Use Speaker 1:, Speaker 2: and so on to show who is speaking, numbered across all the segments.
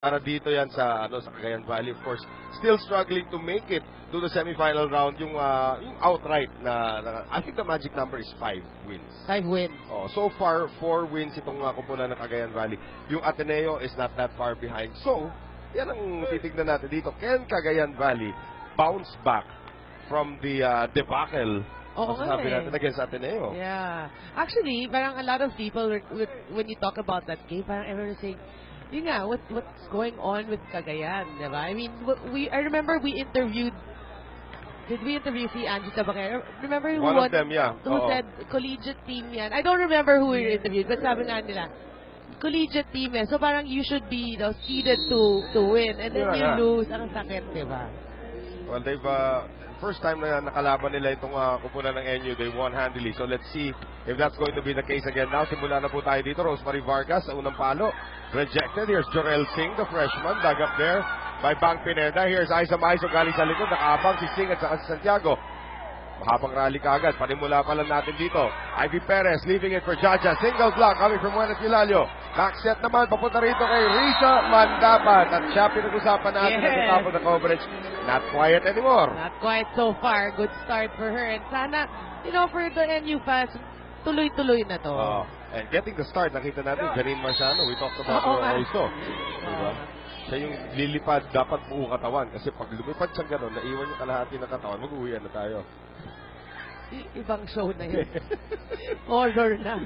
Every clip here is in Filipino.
Speaker 1: para dito yan sa sa Cagayan Valley, of course. Still struggling to make it to the semifinal round yung outright na I think the magic number is 5 wins.
Speaker 2: 5 wins.
Speaker 1: Oh, so far 4 wins itong kupunan ng Cagayan Valley. Yung Ateneo is not that far behind. So, yan ang titignan natin dito. Can Cagayan Valley bounce back from the debacle?
Speaker 2: Oo nga
Speaker 1: natin against Ateneo.
Speaker 2: Yeah. Actually, parang a lot of people, when you talk about that game, parang everyone is saying, yun nga, what's going on with Cagayan, diba? I mean, I remember we interviewed, did we interview si Angie Tabacero? Remember who
Speaker 1: One of them, yeah.
Speaker 2: Who said, collegiate team yan. I don't remember who we interviewed, but sabi nga nila, collegiate team yan. So parang you should be seeded to win. And then you lose. Ang sakit, diba?
Speaker 1: Well, they've, first time na nakalaban nila itong kupunan ng NU, they won handily. So let's see if that's going to be the case again. Now, simula na po tayo dito. Rosemary Vargas sa unang palo. Rejected. Here's Jorel Singh, the freshman. Dug up there by Bang Pineda. Here's Aiza Maizo galing sa likod. Nakaabang si Singh at saka si Santiago. Mahabang rally kaagad. Panimula pa lang natin dito. Ivy Perez leaving it for Jaja. Single block coming from Juan at Yulalio. Back set naman. Papunta rito kay Risa Mandapat. At siya pinag-usapan natin at the top of the coverage. Not quiet anymore.
Speaker 2: Not quiet so far. Good start for her. And sana, for the NU fans, tuloy-tuloy na to.
Speaker 1: And getting the start, nakita natin, Janine Marciano, we talked about her also. Diba? Siya yung lilipad, dapat buo katawan. Kasi pag lumipad siya gano'n, naiwan yung kalahati ng katawan, mag-uwian na tayo.
Speaker 2: Ibang show na yun. Horror na.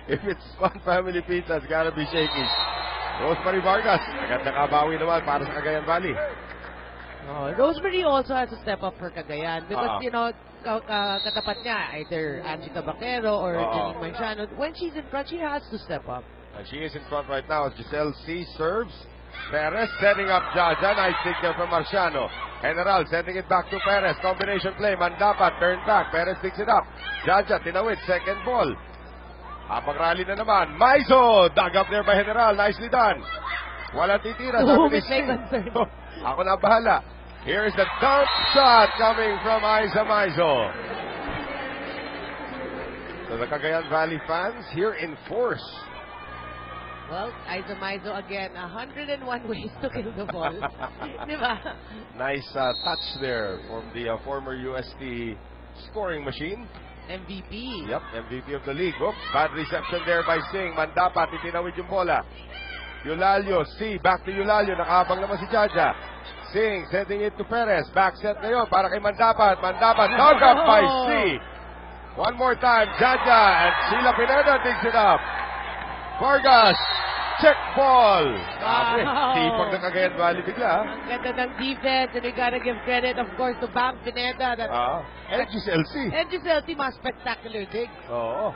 Speaker 1: If it's Fun Family Pizza, it's gotta be shaky. Rosemary Vargas, agad nakabawi naman para sa Cagayan Valley.
Speaker 2: Rosemary also has to step up for Cagayan because, katapat niya, either Angie Tabacero or Janine Marciano. When she's in front, she has to step up.
Speaker 1: And she is in front right now. Giselle C. serves. Perez setting up Jaja. Nice signal from Marciano. General sending it back to Perez. Combination play. Mandapat turn back. Perez picks it up. Jaja tinawid. Second ball. Habang rally na naman. Maizo! Dug up there by General. Nicely done. Walang titira. Ako na bahala. Here's the dump shot coming from Aiza Maizo. So the Cagayan Valley fans here in force.
Speaker 2: Well, Aiza Maizo again, 101 ways to kill the ball. Diba?
Speaker 1: Nice touch there from the former UST scoring machine.
Speaker 2: MVP.
Speaker 1: Yep, MVP of the league. Oops, bad reception there by Singh. Mandapat, itinawid yung bola. Yulalio, C, back to Yulalio. Nakahabang naman si Jaja. Singh sending it to Perez. Back set ngayon para kay Mandapat. Mandapat, dug up by C. One more time, Jaja. And Sheila Pineda digs it up. Vargas, check ball.
Speaker 2: Wow.
Speaker 1: Tipag ng Cagayan Valley bigla.
Speaker 2: Ang ganda ng defense, and we gotta give credit, of course, to Bang Pineda.
Speaker 1: And Giselle C.
Speaker 2: And Giselle C, mga spectacular dig.
Speaker 1: Oo.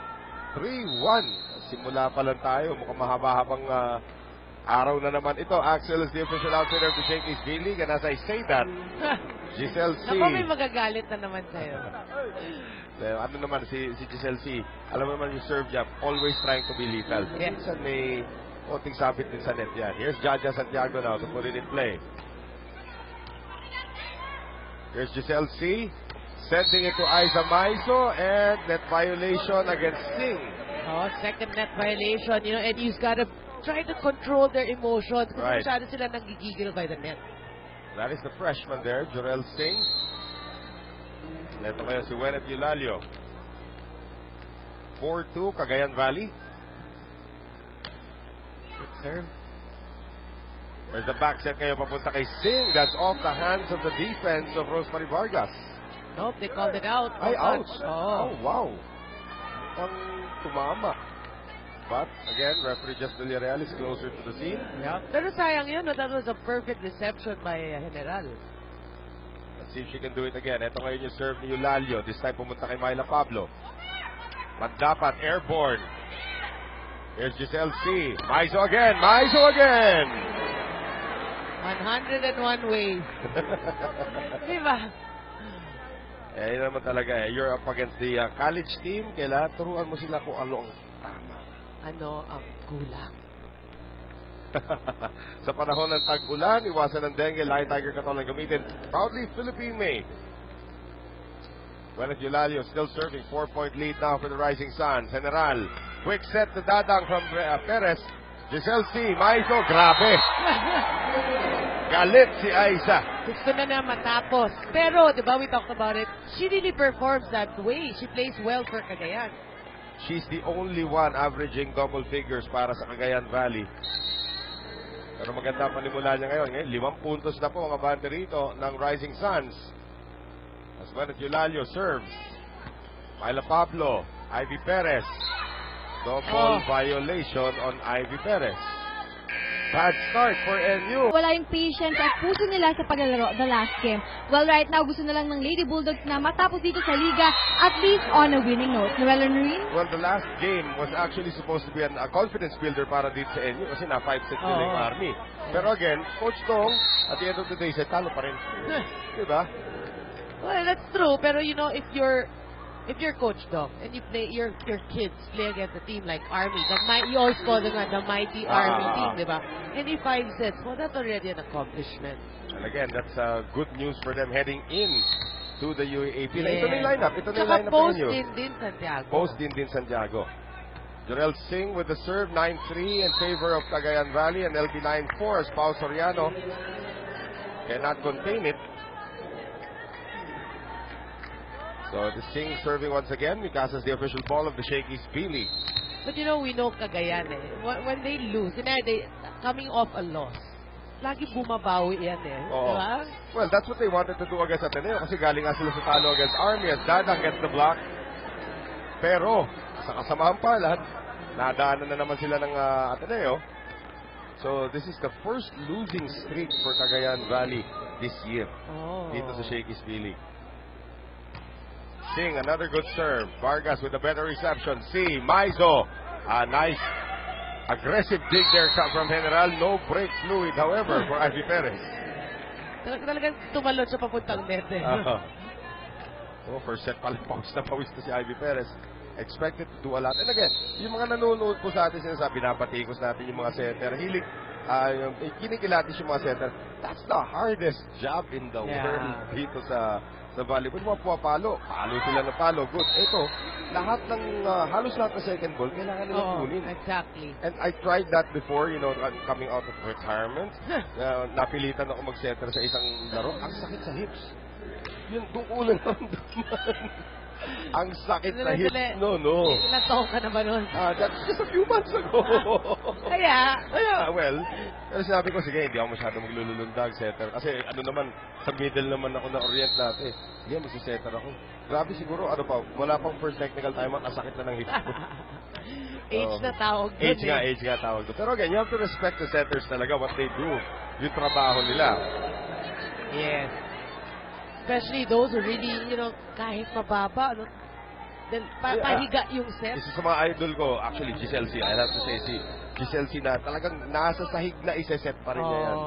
Speaker 1: 3-1. Simula pa lang tayo. Mukhang mahaba-habang araw na naman ito. Axel is the official outfitter of the Shakey's V-League. And as I say that, Giselle C.
Speaker 2: Naku, may magagalit na naman sa'yo.
Speaker 1: Ano naman si Giselle C. Alam mo naman yung serve niya, always trying to be lethal.
Speaker 2: Yes.
Speaker 1: Minsan may konting sabit din sa net yan. Here's Jaja Santiago now to put it in play. Here's Giselle C. Sending it to Aiza Maizo and net violation against Singh.
Speaker 2: Second net violation. And he's gotta try to control their emotions kasi masyado sila nanggigigil by the net.
Speaker 1: That is the freshman there, Jorel Singh. Ito kaya si Wenet Yulalio. 4-2, Cagayan Valley. Good serve. There's the back set kayo papunta kay Singh. That's off the hands of the defense of Rosemary Vargas.
Speaker 2: Nope, they called it out.
Speaker 1: Ay, ouch.
Speaker 2: Oh,
Speaker 1: wow. Ang tumama. But, again, referee Jeff Villarreal is closer to the scene.
Speaker 2: Yeah. Pero sayang yun, that was a perfect reception by General.
Speaker 1: Let's see if she can do it again. Ito ngayon yung serve ni Yulalio. This time pumunta kay Myla Pablo. Mandapat, airborne. Here's Giselle C. Maizo again. Maizo again.
Speaker 2: 101 ways. Diba?
Speaker 1: Yun naman talaga eh. You're up against the college team. Kailangan turuan mo sila kung ano ang tama.
Speaker 2: Ano ang kulang?
Speaker 1: Sa panahon ng tag-ulan, iwasan ng dengue, Lion Tiger Katolan gamitin. Proudly Philippine made. Wenet Yulalio still serving. 4-point lead now for the Rising Suns. General, quick set to Dadang from Perez. Giselle C. Maizo, grabe. Galit si Aiza.
Speaker 2: Gusto na matapos. Pero, di ba, we talked about it. She really performs that way. She plays well for Cagayan.
Speaker 1: She's the only one averaging double figures para sa Cagayan Valley. Pero maganda panimula niya ngayon. 5 puntos na po ang abante rito ng Rising Suns. As well as Eulalio serves. Myla Pablo, Ivy Perez. Double violation on Ivy Perez. Bad start for NU.
Speaker 3: Wala yung patience at puso nila sa paglalaro the last game. Well, right now, gusto na lang ng Lady Bulldogs na matapos dito sa Liga at least on a winning note. Noelle Noreen?
Speaker 1: Well, the last game was actually supposed to be a confidence builder para dito sa NU kasi na 5-6 nila yung Army. Pero again, Coach Tong, at the end of the day, said, talo pa rin. Diba?
Speaker 2: Well, that's true. Pero, you know, if you're Coach Dong and you play your kids play against a team like Army, you always call them the mighty Army team, diba? And if 5 sets, well, that's already an accomplishment.
Speaker 1: And again, that's good news for them heading in to the UAAP.
Speaker 2: Yeah.
Speaker 1: Ito na yung lineup. Ito na yung lineup
Speaker 2: post
Speaker 1: ninyo.
Speaker 2: din Santiago.
Speaker 1: Post din Santiago. Jorel Singh with the serve, 9-3 in favor of Cagayan Valley, and LB 9-4 as Pao Soriano cannot contain it. So the Singh serving once again. Mikasa is the official ball of the Shakey's B-League.
Speaker 2: But you know, we know Cagayan when they lose, they coming off a loss, lagi bumabawi yan Diba?
Speaker 1: Well, that's what they wanted to do against Ateneo kasi galing nga sila sa talo against Army as Dadang gets the block. Pero, sa kasamaang palad, nadaanan na naman sila ng Ateneo. So this is the first losing streak for Cagayan Valley this year. Dito sa Shakey's B-League. Singh, another good serve. Vargas with a better reception. Maizo. A nice aggressive dig there from General. No break fluid, however, for Ivy Perez.
Speaker 2: Talagang tumalon siya papuntang net
Speaker 1: First set pala, pawis na si Ivy Perez. Expected to do a lot. And again, yung mga nanonood po sa atin sinasabi, pinapatikos natin yung mga setter. Hilig, kinikilatis yung mga setter. That's the hardest job in the world dito sa volleyball. Mga pumapalo. Palo sila na palo. Good. Ito, lahat ng, halos lahat ng second ball, kailangan nilang kunin.
Speaker 2: Exactly.
Speaker 1: And I tried that before, coming out of retirement. Napilitan ako mag-setter sa isang laro. Ang sakit sa hips. Yun, doon ulan ang sakit sa hips. No.
Speaker 2: Ilang taon ka na ba nun?
Speaker 1: That's just a few months ago.
Speaker 2: Kaya,
Speaker 1: well, pero sinabi ko, sige, hindi ako masyado maglulundag, setter. Kasi naman, sa middle naman ako na-orient dati. Sige, magsisetter ako. Grabe siguro, wala pang first technical timeout, asakit na ng hips ko.
Speaker 2: Age na tawag doon.
Speaker 1: Age nga tawag doon. Pero again, you have to respect the setters talaga, what they do. Yung trabaho nila.
Speaker 2: Yes. Especially those who really, kahit mababa, pahiga yung set.
Speaker 1: Isa sa mga idol ko, actually, Giselle C. I have to say, Giselle C na talagang nasa sahig na isa-set pa rin niya yan.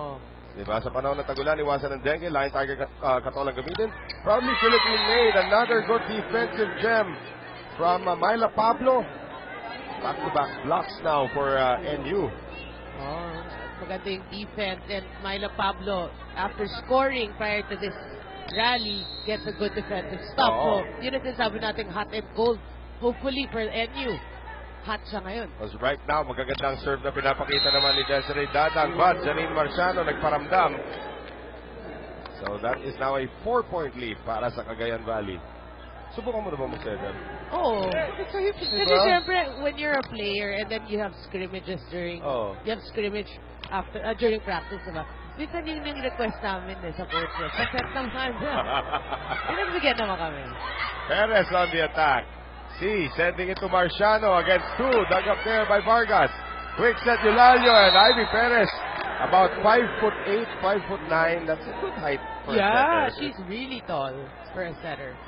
Speaker 1: Diba? Sa panahon ng tagulan, iwasan ng dengue, line tiger katolang gamitin. Proudly Philippine made another good defensive gem from Myla Pablo. Back-to-back blocks now for NU.
Speaker 2: Maganda yung defense, and Myla Pablo, after scoring prior to this rally, gets a good defensive stop. So, yun ang sinasabi natin, hot and cold. Hopefully for NU, hot siya ngayon.
Speaker 1: As right now, magagandang serve na pinapakita naman ni Desiree Dadang, but Janine Marciano nagparamdam. So that is now a 4-point lead para sa Cagayan Valley. Subukan mo na ba mag-setter?
Speaker 2: It's a hips, diba? Kasi syempre, when you're a player and then you have scrimmages during, you have scrimmage after during practice, diba? Minsan yung request namin sa coaches. Set naman. Pinagbigyan naman kami.
Speaker 1: Perez on the attack. Sending it to Marciano against 2. Dug up there by Vargas. Quick set Eulalio and Ivy Perez. About 5'8", 5'9". That's a good height for a setter.
Speaker 2: Yeah, she's really tall for a setter.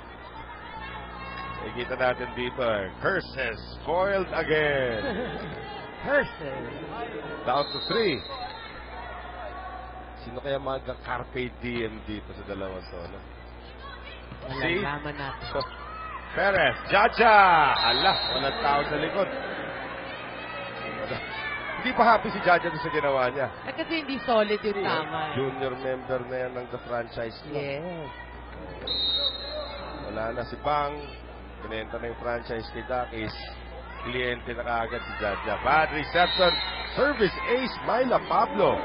Speaker 1: Nakikita natin dito. Curses foiled again.
Speaker 2: Curses.
Speaker 1: Down to 3. Sino kaya magka-carpe diem dito sa dalawang to?
Speaker 2: Malalaman natin.
Speaker 1: Perez, Jaja! Walang tao sa likod. Hindi pa happy si Jaja doon sa ginawa niya.
Speaker 2: Kasi hindi solid yung tama.
Speaker 1: Junior member na yan ng the franchise.
Speaker 2: Yes.
Speaker 1: Wala na si Bang. Pinenta na yung franchise kay Dakis. kliyente na kaagad si Jaja. Bad reception. Service ace, Myla Pablo.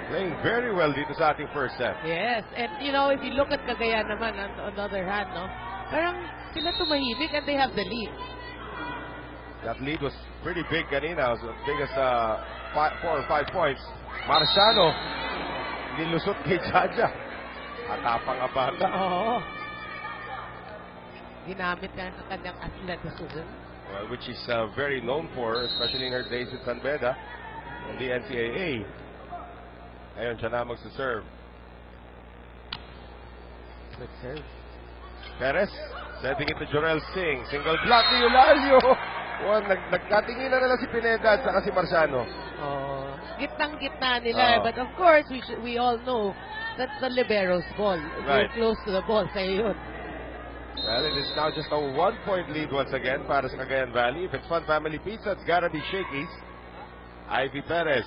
Speaker 1: Playing very well dito sa ating first set.
Speaker 2: Yes, and you know, if you look at Cagayan naman, on the other hand, no, parang sila tumahimik and they have the lead.
Speaker 1: That lead was pretty big kanina. It was as big as 4 or 5 points. Marciano, nilusot kay Jaja. Atapang abata.
Speaker 2: Oo. Ginamit na ang kanyang athleticism.
Speaker 1: Well, which is very known for, especially in her days at San Beda, in the NCAA. Ayun, siya na magsaserve.
Speaker 2: Good serve.
Speaker 1: Perez, setting it to Jorel Singh. Single block ni Eulalio. Well, nagkatingin na si Pineda at saka si Marciano.
Speaker 2: Oh, gitnang-gitna nila. But of course, we all know that's the libero's ball.
Speaker 1: Right.
Speaker 2: You're close to the ball. Sa'yo yun.
Speaker 1: Well, it is now just a 1-point lead once again para sa Cagayan Valley. If it's Fun Family Pizza, it's gotta be Shakey's. Ivy Perez.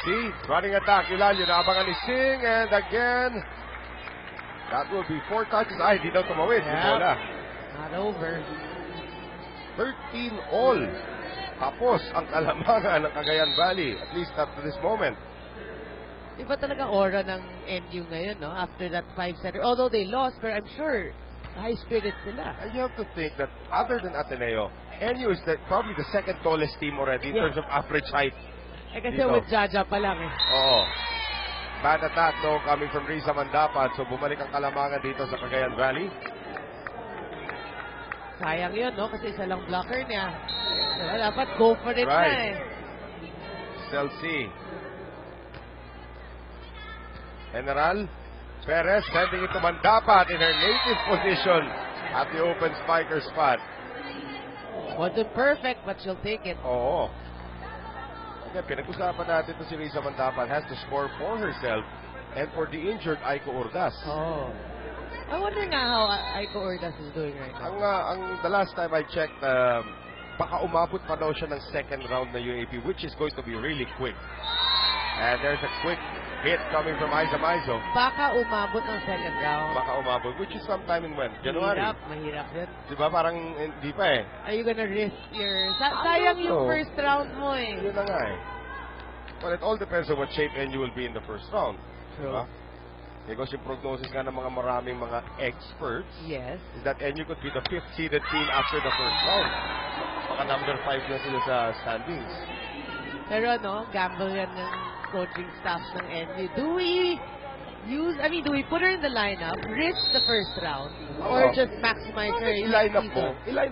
Speaker 1: See, running attack. Eulalio, naabangan ni Singh. And again, that will be 4 touches. Ay, di daw tumawid.
Speaker 2: Yeah.
Speaker 1: Bola.
Speaker 2: Not over.
Speaker 1: 13 all. Tapos ang kalamangan ng Cagayan Valley, at least up to this moment.
Speaker 2: Iba talaga aura ng NU ngayon, no? After that 5-setter. Although they lost, but I'm sure high spirited sila.
Speaker 1: And you have to think that other than Ateneo, NU is probably the second tallest team already in terms of average height.
Speaker 2: Eh kasi
Speaker 1: Dito.
Speaker 2: with Jaja pa lang eh.
Speaker 1: Oo. Bad attack though coming from Risa Mandapat. So bumalik ang kalamangan dito sa Cagayan Valley.
Speaker 2: Sayang yun, no? Kasi isa lang blocker niya. Diba? Dapat go for it na eh.
Speaker 1: Celsi. General Perez sending it to Mandapat in her native position at the open spiker spot.
Speaker 2: Wasn't perfect, but she'll take it.
Speaker 1: Oo. Okay, pinag-usapan natin to si Risa Mandapat has to score for herself and for the injured Aiko Urdas.
Speaker 2: Oh. I wonder nga how Aiko Urdas is doing right now.
Speaker 1: The last time I checked, baka umabot pa daw siya ng second round na UAP, which is going to be really quick. And there's a quick hit coming from Aiza Maizo.
Speaker 2: Baka umabot ng second round.
Speaker 1: Baka umabot, which is sometime in when? January.
Speaker 2: Mahirap din.
Speaker 1: Diba parang hindi pa eh.
Speaker 2: Are you gonna risk your... sayang yung first round mo eh.
Speaker 1: Yun na nga eh. Well, it all depends on what shape NU will be in the first round.
Speaker 2: True.
Speaker 1: Diba? Because yung prognosis nga ng mga maraming mga experts
Speaker 2: Yes.
Speaker 1: is that NU could be the 5th seeded team after the first round. Baka number 5 na sila sa standings.
Speaker 2: Pero no, gamble yan ng coaching staff ng NU. Do we put her in the lineup, risk the first round, or just maximize her
Speaker 1: I-line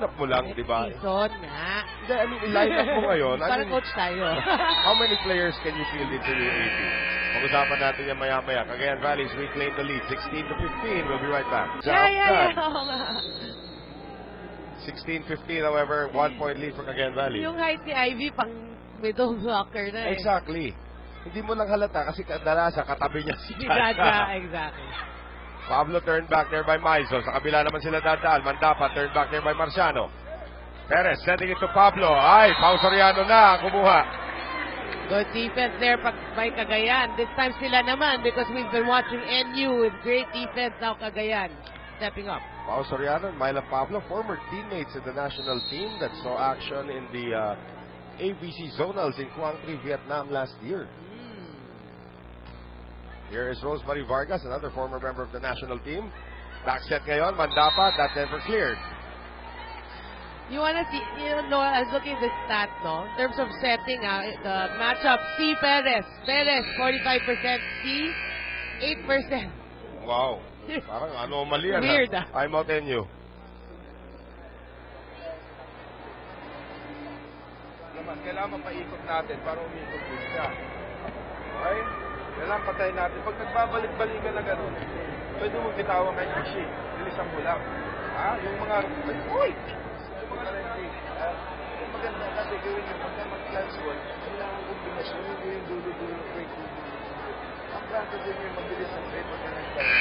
Speaker 1: up mo lang, di ba?
Speaker 2: Season nga.
Speaker 1: Hindi, i-line up mo ngayon.
Speaker 2: Parang coach tayo.
Speaker 1: How many players can you field into your 80? Pag-usapan natin yan maya-maya. Cagayan Valley's reclaim the lead, 16-15. We'll be right back.
Speaker 2: Yeah.
Speaker 1: 16-15, however, 1-point lead for Cagayan Valley.
Speaker 2: Yung height ni Ivy, pang middle blocker na eh.
Speaker 1: Exactly. Hindi mo lang halata kasi kadalasan katabi niya si
Speaker 2: Jaja. Exactly.
Speaker 1: Pablo turned back there by Maizo. Sa kabila naman sila dadaan. Mandapat turned back there by Marciano. Perez sending it to Pablo. Ay, Pau Soriano na ang kumuha.
Speaker 2: Good defense there by Cagayan. This time sila naman because we've been watching NU with great defense. Now Cagayan stepping up.
Speaker 1: Pau Soriano and Myla Pablo, former teammates in the national team that saw action in the AVC Zonals in Quang Tri, Vietnam last year. Here is Rosemary Vargas, another former member of the national team. Back set ngayon, Mandapat, that never cleared.
Speaker 2: You wanna see, I was looking at the stat, no? In terms of setting, the matchup, C. Perez. Perez, 45%. C, 8%.
Speaker 1: Wow. Parang anomaly yan.
Speaker 2: Weird,
Speaker 1: I'm out NU. Naman, kailangan mapaikot natin para umikot din siya. Okay? Kailangan patayin natin. Pag nagbabalik-balikan na gano'n, pwede mo bitawan kay Ashi. Bilisan mo lang. Yung mga... Uy! Yung mga landing. Yung maganda kasi gawin yung pagka mag-glance ball, kailangan kombinasyon. Hindi yung dulo-dulo. Ang practice din yung mabilis ang trade pagka nag-glance.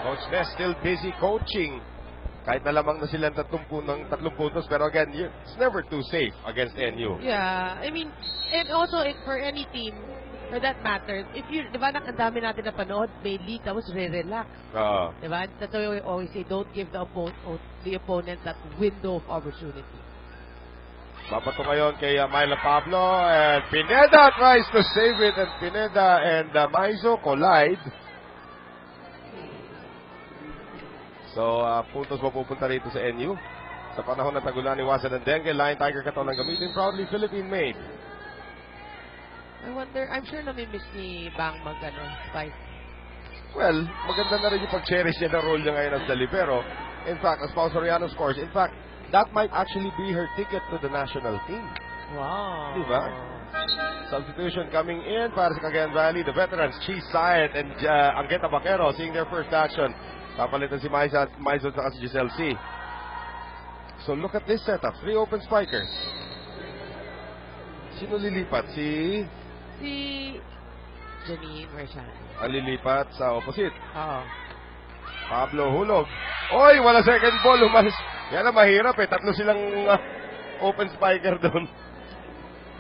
Speaker 1: Coach Ness still busy coaching Kahit na lamang na sila ng 30 puntos, pero again, it's never too safe against NU.
Speaker 2: Yeah, I mean, and also for any team, for that matter, if you, di ba, ang dami natin na panood, mainly, tapos re-relax. Di ba? That's why we always say, don't give the opponent that window of opportunity.
Speaker 1: Mapato ngayon kay Myla Pablo, and Pineda tries to save it, and Pineda and Maizo collide. So, puntos mapupunta rito sa NU. Sa panahon na tagulan ni Wasan ng Dengue, Lion Tiger Katon ang gamitin, proudly Philippine-made.
Speaker 2: I wonder, I'm sure namimiss ni Bang Spice.
Speaker 1: Well, maganda na rin yung pag-cherish niya ng role niya ngayon as the libero. In fact, as Pao Soriano scores, in fact, that might actually be her ticket to the national team.
Speaker 2: Wow.
Speaker 1: Diba? Substitution coming in para sa Cagayan Valley. The veterans, Chi Sayed and Angueta Baquero, seeing their first action. Papalitan si Maizo at si Giselle C. So look at this setup. 3 open spikers. Sino lilipat? Si
Speaker 2: Janine Marciano.
Speaker 1: Ang lilipat sa opposite.
Speaker 2: Oo.
Speaker 1: Pablo hulog. Oy, wala second ball. Umalis. Yan ang mahirap eh. 3 silang open spiker doon.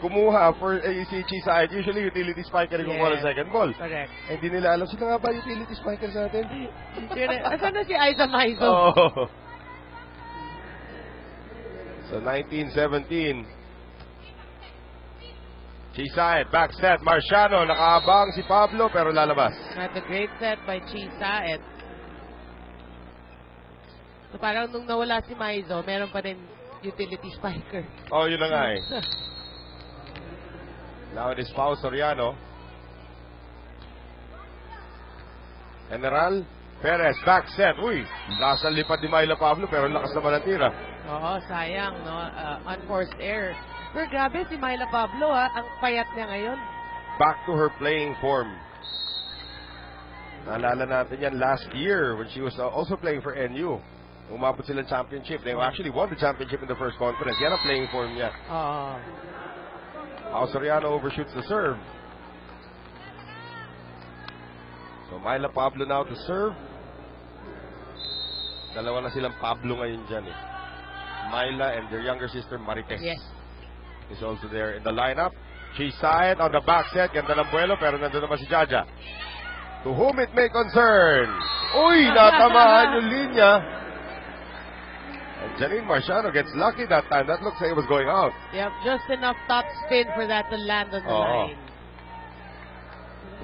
Speaker 1: Kumuha for si Chisa. Usually utility spiker yung kumuha ng second ball.
Speaker 2: Correct.
Speaker 1: Hindi nila alam. Sino nga ba utility spiker sa atin?
Speaker 2: Asan na si Aiza Maizo?
Speaker 1: Oh. So 19-17. Chisaet, back set. Marciano, nakaabang si Pablo pero lalabas.
Speaker 2: At a great set by Chisaet. So parang nung nawala si Maizo, meron pa rin utility spiker.
Speaker 1: Oh, yun na nga eh. Now it is Pao Soriano. General Perez, back set. Uy, nasa lipad ni Myla Pablo pero lakas naman ang tira.
Speaker 2: Oo, sayang, no? Unforced error. Pero grabe si Myla Pablo, ang payat niya ngayon.
Speaker 1: Back to her playing form. Naalala natin yan last year when she was also playing for NU. Umabot silang championship. They actually won the championship in the first conference. Yan ang playing form niya.
Speaker 2: Oo.
Speaker 1: Pao Soriano overshoots the serve. So Myla Pablo now to serve. Dalawa na silang Pablo ngayon dyan eh. Myla and their younger sister Marites.
Speaker 2: Yes.
Speaker 1: Is also there in the lineup. Chisaet on the back set. Ganda ng buwelo pero nandun naman si Jaja. To whom it may concern. Uy, natamaan yung linya. And Janine Marciano gets lucky that time. That looks like it was going out.
Speaker 2: Yep, just enough top spin for that to land on the line.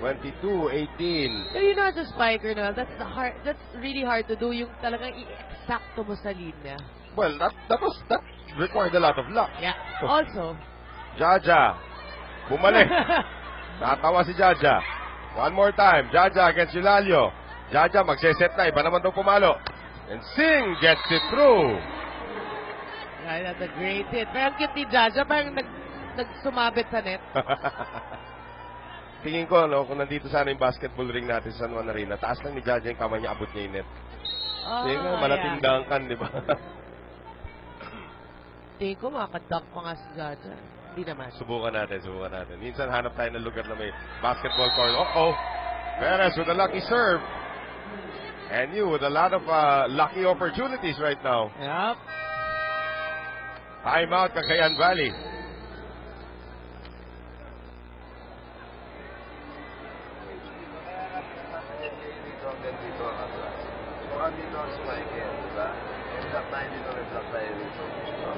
Speaker 1: 22-18.
Speaker 2: So you know, as a spiker, no, that's really hard to do. Yung talagang i-exacto mo sa linya.
Speaker 1: Well, that required a lot of luck.
Speaker 2: Yeah. Also,
Speaker 1: Jaja. Bumalik. Natawa si Jaja. One more time. Jaja against Yulalio. Jaja magseset na. Iba naman daw pumalo. And Singh gets it through.
Speaker 2: Yeah, that's a great hit. Pero ang cute ni Jaja, parang nagsumabit sa net.
Speaker 1: Tingin ko, no, kung nandito sana yung basketball ring natin sa San Juan Arena, taas lang ni Jaja yung kamay niya, abot niya yung net. Tingin ko, malatindang kan, di ba?
Speaker 2: Tingin ko, makakadunk pa nga si Jaja. Hindi naman.
Speaker 1: Subukan natin. Minsan hanap tayo ng lugar na may basketball court. Uh-oh. Perez with a lucky serve. And you with a lot of lucky opportunities right now.
Speaker 2: Yep.
Speaker 1: Time out, Cagayan Valley.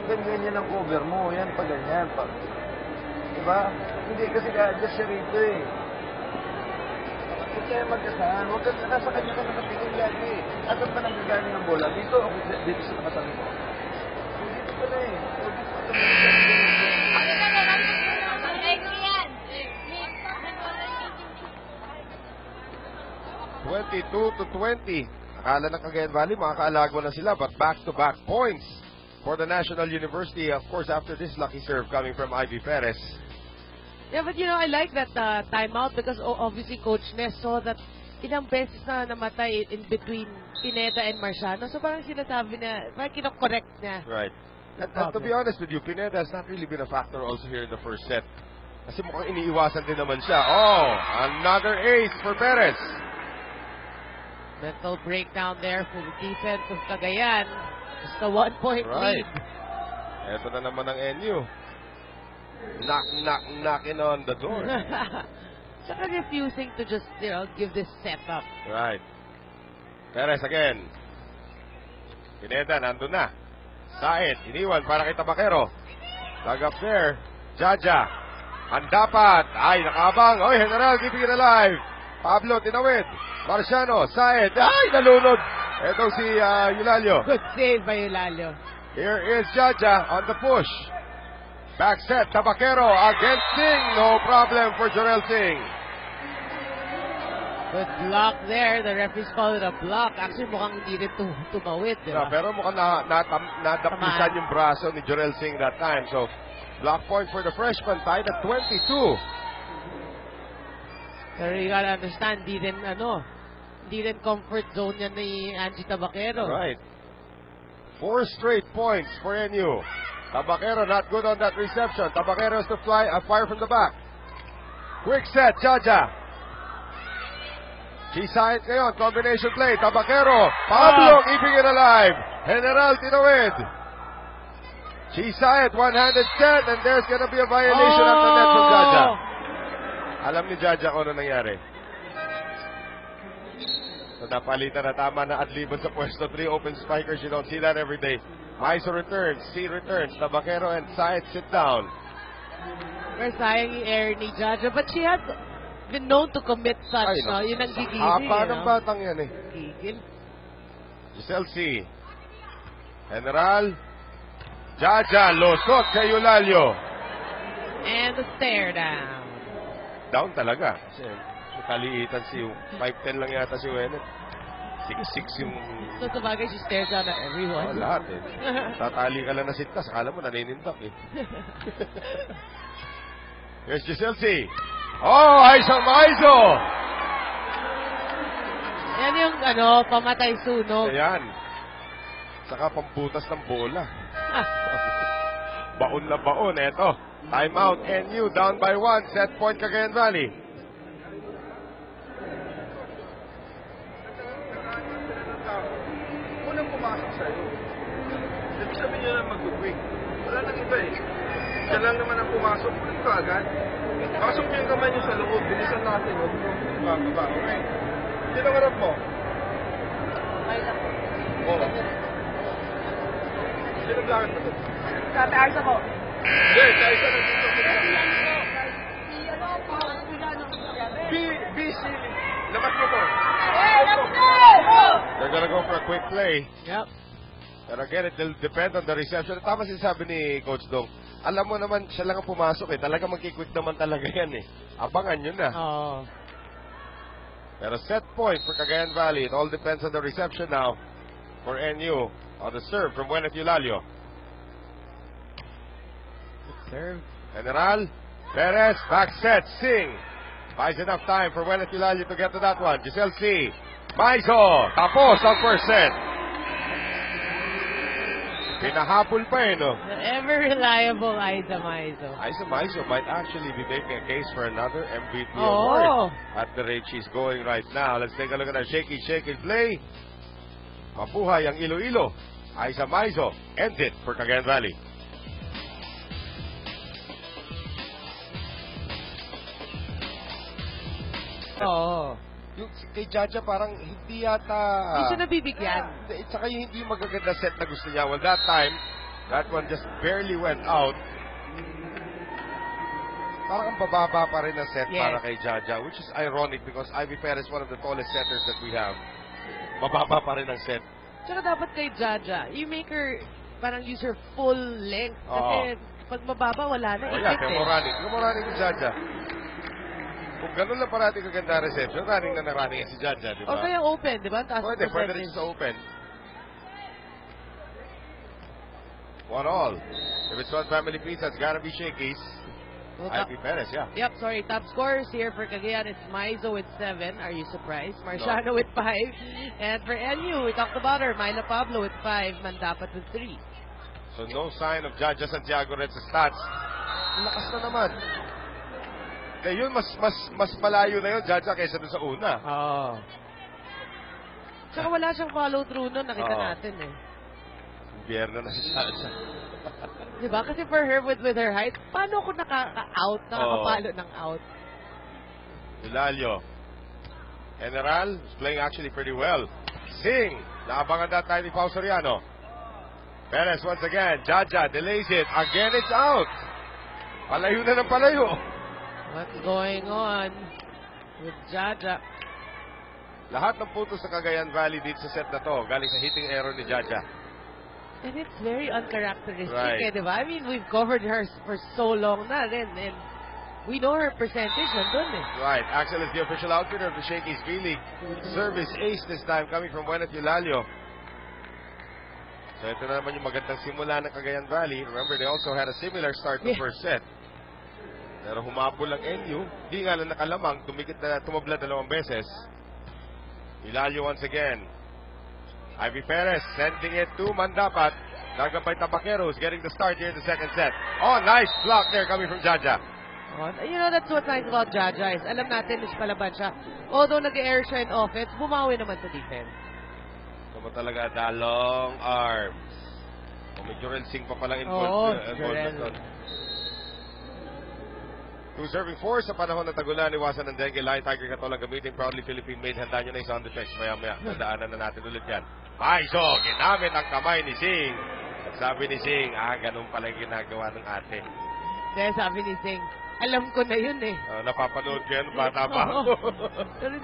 Speaker 4: Ang ganyan ang cover mo. Yan pa ganyan. Diba? Hindi kasi ka-adjust siya rito eh. Huwag kayo magkasahan. Huwag ka nasa kanya ka nakatingin lagi. Asan ba nanggagaling ng bola? Dito o dito sa nakatabi mo? Dito pala eh.
Speaker 1: Dito 22-20. Akala ng Cagayan Valley, makakaalagwa na sila, but back-to-back points for the National University. Of course, after this lucky serve coming from Ivy Perez.
Speaker 2: Yeah, but you know, I like that timeout because obviously Coach Ness saw that ilang beses na namatay in between Pineda and Marciano. So parang sinasabi na, parang kinokorrect niya.
Speaker 1: Right. And to be honest with you, Pineda has not really been a factor also here in the first set. Kasi mukhang iniiwasan din naman siya. Oh, another ace for Perez.
Speaker 2: Mental breakdown there for the defense of Cagayan. Just a 1-point
Speaker 1: Right.
Speaker 2: lead.
Speaker 1: Ito na naman ang NU. Knocking on the door.
Speaker 2: Saka refusing to just, give this setup.
Speaker 1: Right. Perez again. Pineda, nandun na. Said, iniwan para kay Tabakero. Dug up there. Jaja. Ang dapat. Ay, nakabang. Oy, General, keeping it alive. Pablo, tinawid. Marciano, Said. Ay, nalunod. Ito si Eulalio.
Speaker 2: Good save by Eulalio.
Speaker 1: Here is Jaja on the push. Back set, Tabakero against Singh. No problem for Jorel Singh.
Speaker 2: Good block there. The referees call it a block. Actually, mukhang hindi rin tumawid.
Speaker 1: Yeah, pero mukhang nadaplisan yung braso ni Jorel Singh that time. So, block point for the freshman, tied at 22.
Speaker 2: Pero you gotta understand, di rin comfort zone yan ni Angie Tabakero.
Speaker 1: Right. 4 straight points for NU. Tabakero not good on that reception. Tabakero has to fire from the back. Quick set, Jaja. Chisait ngayon, combination play. Tabakero, Pablo keeping it alive. General tinawid. Chisait, one-handed set, and there's gonna be a violation at the net from Jaja. Alam ni Jaja kung ano nangyari. So napalitan na tama na Adlibon sa pwesto 3 open spikers. You don't see that every day. Maiso returns, C returns. Tabakero and Said sit down.
Speaker 2: Pero sayang yung air ni Jaja. But she has been known to commit such, no? Yun ang gigil.
Speaker 1: Hapa ng batang yan eh.
Speaker 2: Gigil.
Speaker 1: Giselle C. General. Jaja, losot kay Eulalio.
Speaker 2: And the stare down.
Speaker 1: Down talaga. Kasi kaliitan si 5'10 lang yata si Wenet. 6'6 yung...
Speaker 2: So sa bagay, she stares down at everyone.
Speaker 1: Lahat eh. Tatali ka lang na sitas. Akala mo naninindak eh. Here's Giselle C. Oh, Aiza Maizo!
Speaker 2: Yan yung, pamatay sunog.
Speaker 1: Ayan. Saka pambutas ng bola. Baon na baon. Eto. Timeout. NU down by 1. Set point Cagayan Valley.
Speaker 4: Unang pumasok sa'yo. Ibig sabihin nyo lang mag-quick. Wala nang iba eh. Siya lang naman ang pumasok. Ulit ka agad. Pasok nyo yung kamay nyo sa loob. Bilisan natin. Huwag nyo bababa. Okay? Sino harap mo? Oo. Sino lakad mo ito?
Speaker 3: Sabi, Arsa po.
Speaker 4: Hindi, sa isa na dito. BC. Labas mo to.
Speaker 1: They're gonna go for a quick play.
Speaker 2: Yep.
Speaker 1: Pero again, it will depend on the reception. Tama sinasabi ni Coach Dong. Alam mo naman, siya lang ang pumasok eh. Talaga magkikwik naman talaga yan eh. Abangan nyo na.
Speaker 2: Oh.
Speaker 1: Pero set point for Cagayan Valley. It all depends on the reception now for NU. On the serve from Wenet Eulalio.
Speaker 2: Serve.
Speaker 1: General. Perez. Back set. Singh. Buys enough time for Wenet Eulalio to get to that one. Giselle C. Maizo. Tapos ang first set. Pinahabol pa eh, no?
Speaker 2: The ever-reliable Aiza Maizo.
Speaker 1: Aiza Maizo might actually be making a case for another MVP award at the rate she's going right now. Let's take a look at her shaky play. Mabuhay ang Iloilo. Aiza Maizo ends it for Cagayan Valley.
Speaker 2: Oo.
Speaker 1: Yung kay Jaja parang hindi yata...
Speaker 2: Hindi siya nabibigyan.
Speaker 1: At saka yung hindi magaganda set na gusto niya. Well, that time, that one just barely went out. Parang ang bababa pa rin ang set para kay Jaja, which is ironic because Ivy Perez, one of the tallest setters that we have. Mababa pa rin ang set.
Speaker 2: Tsaka dapat kay Jaja, you make her, parang use her full length. Kasi pag mababa, wala na.
Speaker 1: Kaya Morani ni Jaja. Kung ganun lang parati kaganda reception, running si Jaja, di ba?
Speaker 2: O kaya open, di ba?
Speaker 1: Pwede rin sa open. 1-1. If it's one family piece, that's gotta be Shakey's. Ivy Perez, yeah.
Speaker 2: Yep, sorry. Top scorers here for Cagayan, it's Maizo with 7. Are you surprised? Marciano with 5. And for NU, we talked about her. Myla Pablo with 5. Mandapat with 3.
Speaker 1: So no sign of Jaja Santiago red sa stats. Lakas na naman. Kaya yun, mas malayo na yun, Jaja, kaysa doon sa una.
Speaker 2: Oo. Tsaka wala siyang follow through nun, nakita natin eh.
Speaker 1: Impyerno na siya.
Speaker 2: Diba? Kasi for her, with her height, paano ako nakaka-out, nakakapalo ng out?
Speaker 1: Hilalio. General is playing actually pretty well. Sing. Naabangan na tayo ni Pao Soriano. Perez once again. Jaja delays it. Again, it's out. Palayo na ng palayo.
Speaker 2: What's going on with Jaja?
Speaker 1: Lahat ng puntos sa Cagayan Valley dito sa set na to, galing sa hitting error ni Jaja.
Speaker 2: And it's very uncharacteristic,
Speaker 1: Right.
Speaker 2: diba? I mean, we've covered her for so long na rin, and we know her percentage nandun eh.
Speaker 1: Right. Axel is the official outfitter of the Shakey's V-League. Service ace this time coming from Buenos Hilalio. So ito na naman yung magandang simula ng Cagayan Valley. Remember, they also had a similar start to first set. Pero humabol ang NU. Di nga lang nakalamang. Tumabla 2 beses. Hilalio once again. Ivy Perez sending it to Mandapat. Nagabay Tabaqueros getting the start here in the second set. Oh, nice block there coming from Jaja.
Speaker 2: Oh, you know, that's what's nice about Jaja is, alam natin, is palaban siya. Although nag-air siya in offense, bumawi naman sa defense.
Speaker 1: Ito mo talaga, the long arms. May Jorel Singh pa palang involved.
Speaker 2: Jorel.
Speaker 1: 2 serving 4 sa panahon ng tagulan, iwasan ng dengue. Lion Tiger Katolang gamitin, proudly Philippine-made. Handa nyo na yung sound effects. Maya-maya, nadaanan na natin ulit yan. Maiso, ginamit ang kamay ni Singh. At sabi ni Singh, ganun pala yung ginagawa ng ate.
Speaker 2: Kaya sabi ni Singh, alam ko na yun eh.
Speaker 1: Napapanood ko yan, bata pa ako.
Speaker 2: Pero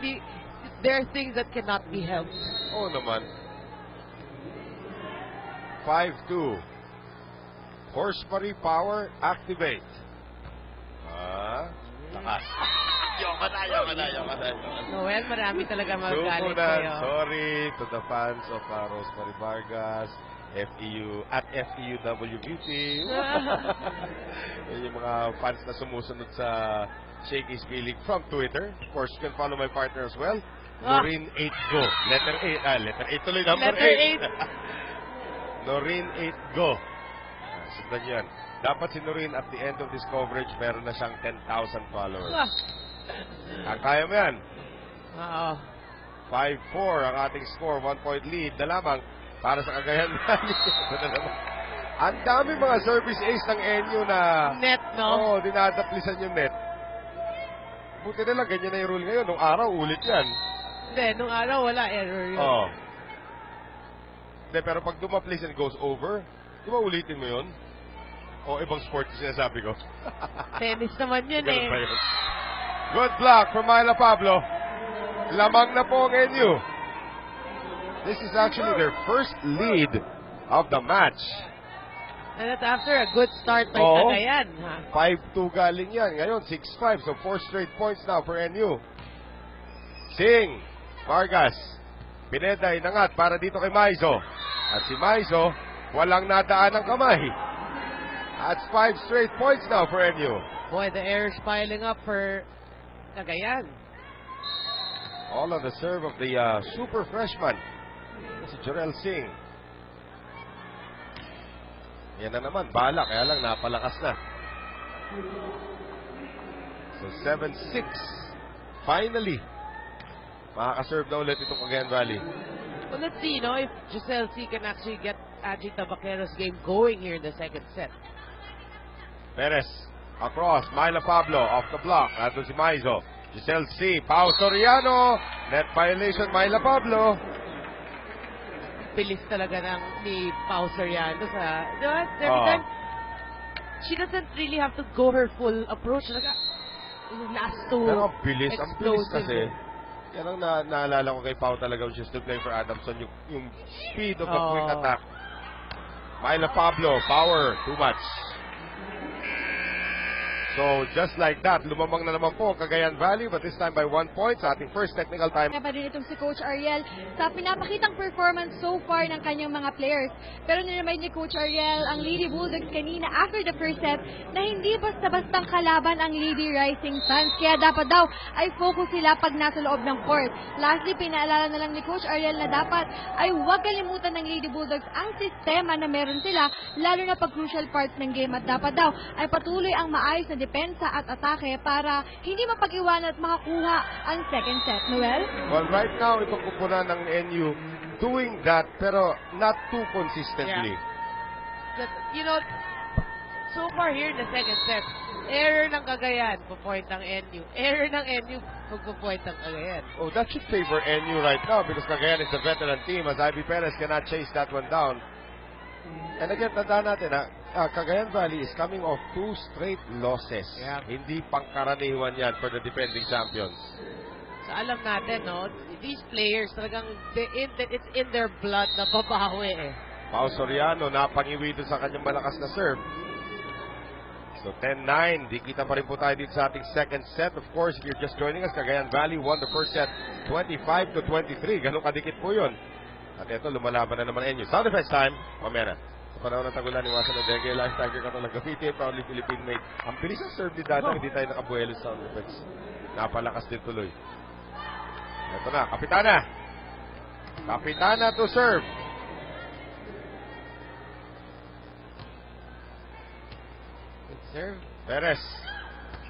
Speaker 2: there are things that cannot be helped.
Speaker 1: Oo naman. 5-2. Horsepower power, activate. Lakas. Yoko na.
Speaker 2: Noel, marami talaga magalit
Speaker 1: Sumunod,
Speaker 2: sa'yo.
Speaker 1: sorry to the fans of Rosemary Vargas, FEU, at FEUWBT. Yan yung mga fans na sumusunod sa Shakey's V-League from Twitter. Of course, you can follow my partner as well. Noreen 8 Go. Letter 8 tuloy, number 8.
Speaker 2: Letter 8.
Speaker 1: Noreen 8 Go. Sundan yan. Dapat si Noreen at the end of this coverage, meron na siyang 10,000 followers. Kaya mo yan.
Speaker 2: Oo.
Speaker 1: 5-4 ang ating score. 1 point lead na lamang para sa Cagayan Valley. Ang dami mga service ace ng NU na
Speaker 2: Net, no?
Speaker 1: dinadaplisan yung net. Buti na lang, ganyan na yung rule ngayon. Nung araw, ulit yan.
Speaker 2: Hindi, nung araw wala error yun.
Speaker 1: Hindi, pero pag dumaplis and goes over, di ba ulitin mo yun? O ibang sport yung sinasabi ko.
Speaker 2: Tennis naman yun
Speaker 1: Ganun
Speaker 2: eh.
Speaker 1: ba yun? Good block from Myla Pablo. Lamang na po ang NU. This is actually their first lead of the match.
Speaker 2: And that's after a good start by
Speaker 1: Oo.
Speaker 2: Cagayan.
Speaker 1: 5-2 galing yan. Ngayon, 6-5. So 4 straight points now for NU. Sing, Vargas, Pineda inangat para dito kay Maizo. At si Maizo, walang nadaan ng kamay. That's 5 straight points now for NU.
Speaker 2: Boy, the air is piling up for Cagayan.
Speaker 1: All on the serve of the super freshman, si Jorel Singh. Yan na naman, bala, kaya lang napalakas na. So 7-6. Finally, makakaserve na ulit itong Cagayan Valley.
Speaker 2: Well, let's see, if Giselle C can actually get Angie Tabaquero's game going here in the second set.
Speaker 1: Perez, across, Myla Pablo, off the block. Nandun si Maizo. Giselle C. Pao Soriano. Net violation, Myla Pablo.
Speaker 2: Bilis talaga ni Pao Soriano sa... Every time, she doesn't really have to go her full approach. Last two.
Speaker 1: Pero ang bilis
Speaker 2: explosive.
Speaker 1: kasi. Yan ang naalala ko kay Pao talaga when she's still playing for Adamson. Yung speed of the quick attack. Myla Pablo, power, too much. So, just like that, lumamang na naman po Cagayan Valley, but this time by 1 point sa ating first technical time.
Speaker 3: Kaya pa din itong si Coach Ariel sa pinapakitang performance so far ng kanyang mga players. Pero niremind ni Coach Ariel ang Lady Bulldogs kanina after the first set na hindi basta-bastang kalaban ang Lady Rising Suns. Kaya dapat daw ay focus sila pag nasa loob ng court. Lastly, pinaalala na lang ni Coach Ariel na dapat ay huwag kalimutan ng Lady Bulldogs ang sistema na meron sila, lalo na pag crucial parts ng game, at dapat daw ay patuloy ang maayos na depensa at atake para hindi mapag-iwanan at makakuha ang second set. Noel?
Speaker 1: Well, right now, itong kupunan ng NU doing that, pero not too consistently.
Speaker 2: Yeah. you know, so far here in the second set, error ng Cagayan, po-point ang NU. Error ng NU, magpo-point ang Cagayan.
Speaker 1: Oh, that should favor NU right now because Cagayan is a veteran team as Ivy Perez cannot chase that one down. And again, tandaan natin Cagayan Valley is coming off 2 straight losses.
Speaker 2: Yeah.
Speaker 1: Hindi pangkaraniwan yan for the defending champions.
Speaker 2: So, alam natin, no, these players talagang it's in their blood na babawi eh.
Speaker 1: Pao Soriano napangiwi doon sa kanyang malakas na serve. So 10-9, di kita pa rin po tayo dito sa ating second set. Of course, if you're just joining us, Cagayan Valley won the first set 25-23. Ganun kadikit po yun. At ito, lumalaban na naman NU. Sound effects time, mamaya na. Sa panahon ng tagulan, iwasan ng dengue, life tiger ka talaga. Gamitin, proudly Philippine made. Ang bilis ang serve ni Dada, hindi tayo nakabuelo sa sound effects. Napalakas din tuloy. Ito na, Kapitana. Kapitana to serve.
Speaker 2: Good serve.
Speaker 1: Perez.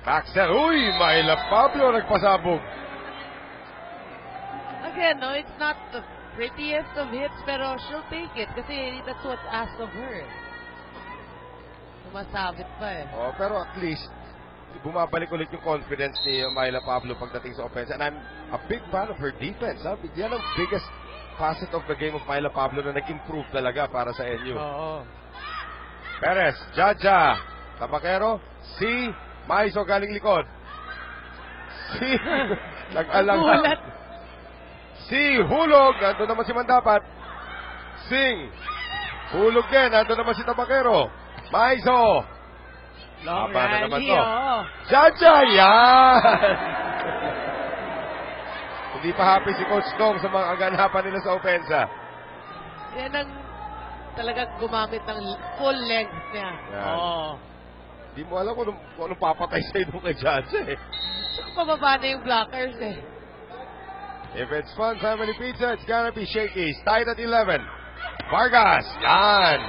Speaker 1: Backset. Uy, Myla Pablo nagpasabog.
Speaker 2: Again, no, it's not the prettiest of hits, pero she'll take it kasi that's what's asked of her. Sumasabit pa eh.
Speaker 1: Oh, pero at least bumabalik ulit yung confidence ni Myla Pablo pagdating sa offense. And I'm a big fan of her defense. Yan ang biggest facet of the game of Myla Pablo na nag-improve talaga para sa NU.
Speaker 2: Oo.
Speaker 1: Perez, Jaja, Tabakero, si Maiso galing likod. Si nag-alangan. Si Hulog, nandun naman si Mandapat. Sing, Hulog din, nandun naman si Tabakero. Maiso.
Speaker 2: Long
Speaker 1: Haba na naman
Speaker 2: rally,
Speaker 1: to.
Speaker 2: oo.
Speaker 1: Jaja, yan! Hindi pa happy si Coach Dong sa mga aganapan nila sa opensa.
Speaker 2: Yan ang talagang gumamit ng full length niya.
Speaker 1: Yan.
Speaker 2: Oo.
Speaker 1: Hindi mo alam kung anong papatay sa'yo doon kay Jaja eh.
Speaker 2: Pababa na yung blockers eh.
Speaker 1: If it's fun family pizza, it's gonna be Shakey's. Tied at 11. Vargas, yan!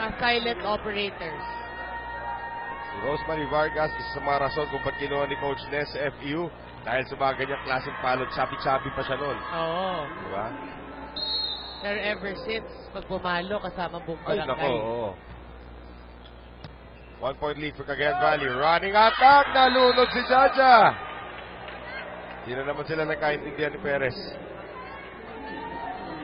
Speaker 2: Mga silent operators.
Speaker 1: Si Rosemary Vargas, isa sa mga rason kung ba't kinuha ni Coach Ness sa FEU dahil sa mga ganyang klaseng palot, chubby-chubby pa siya noon.
Speaker 2: Oo.
Speaker 1: Diba?
Speaker 2: Pero ever since, pag pumalo, kasama buong
Speaker 1: Ay,
Speaker 2: barangay.
Speaker 1: nako, oo. 1 point lead for Cagayan Valley. Running attack, nalunod si Jaja. Hindi na naman sila nagkaintindihan ni Perez.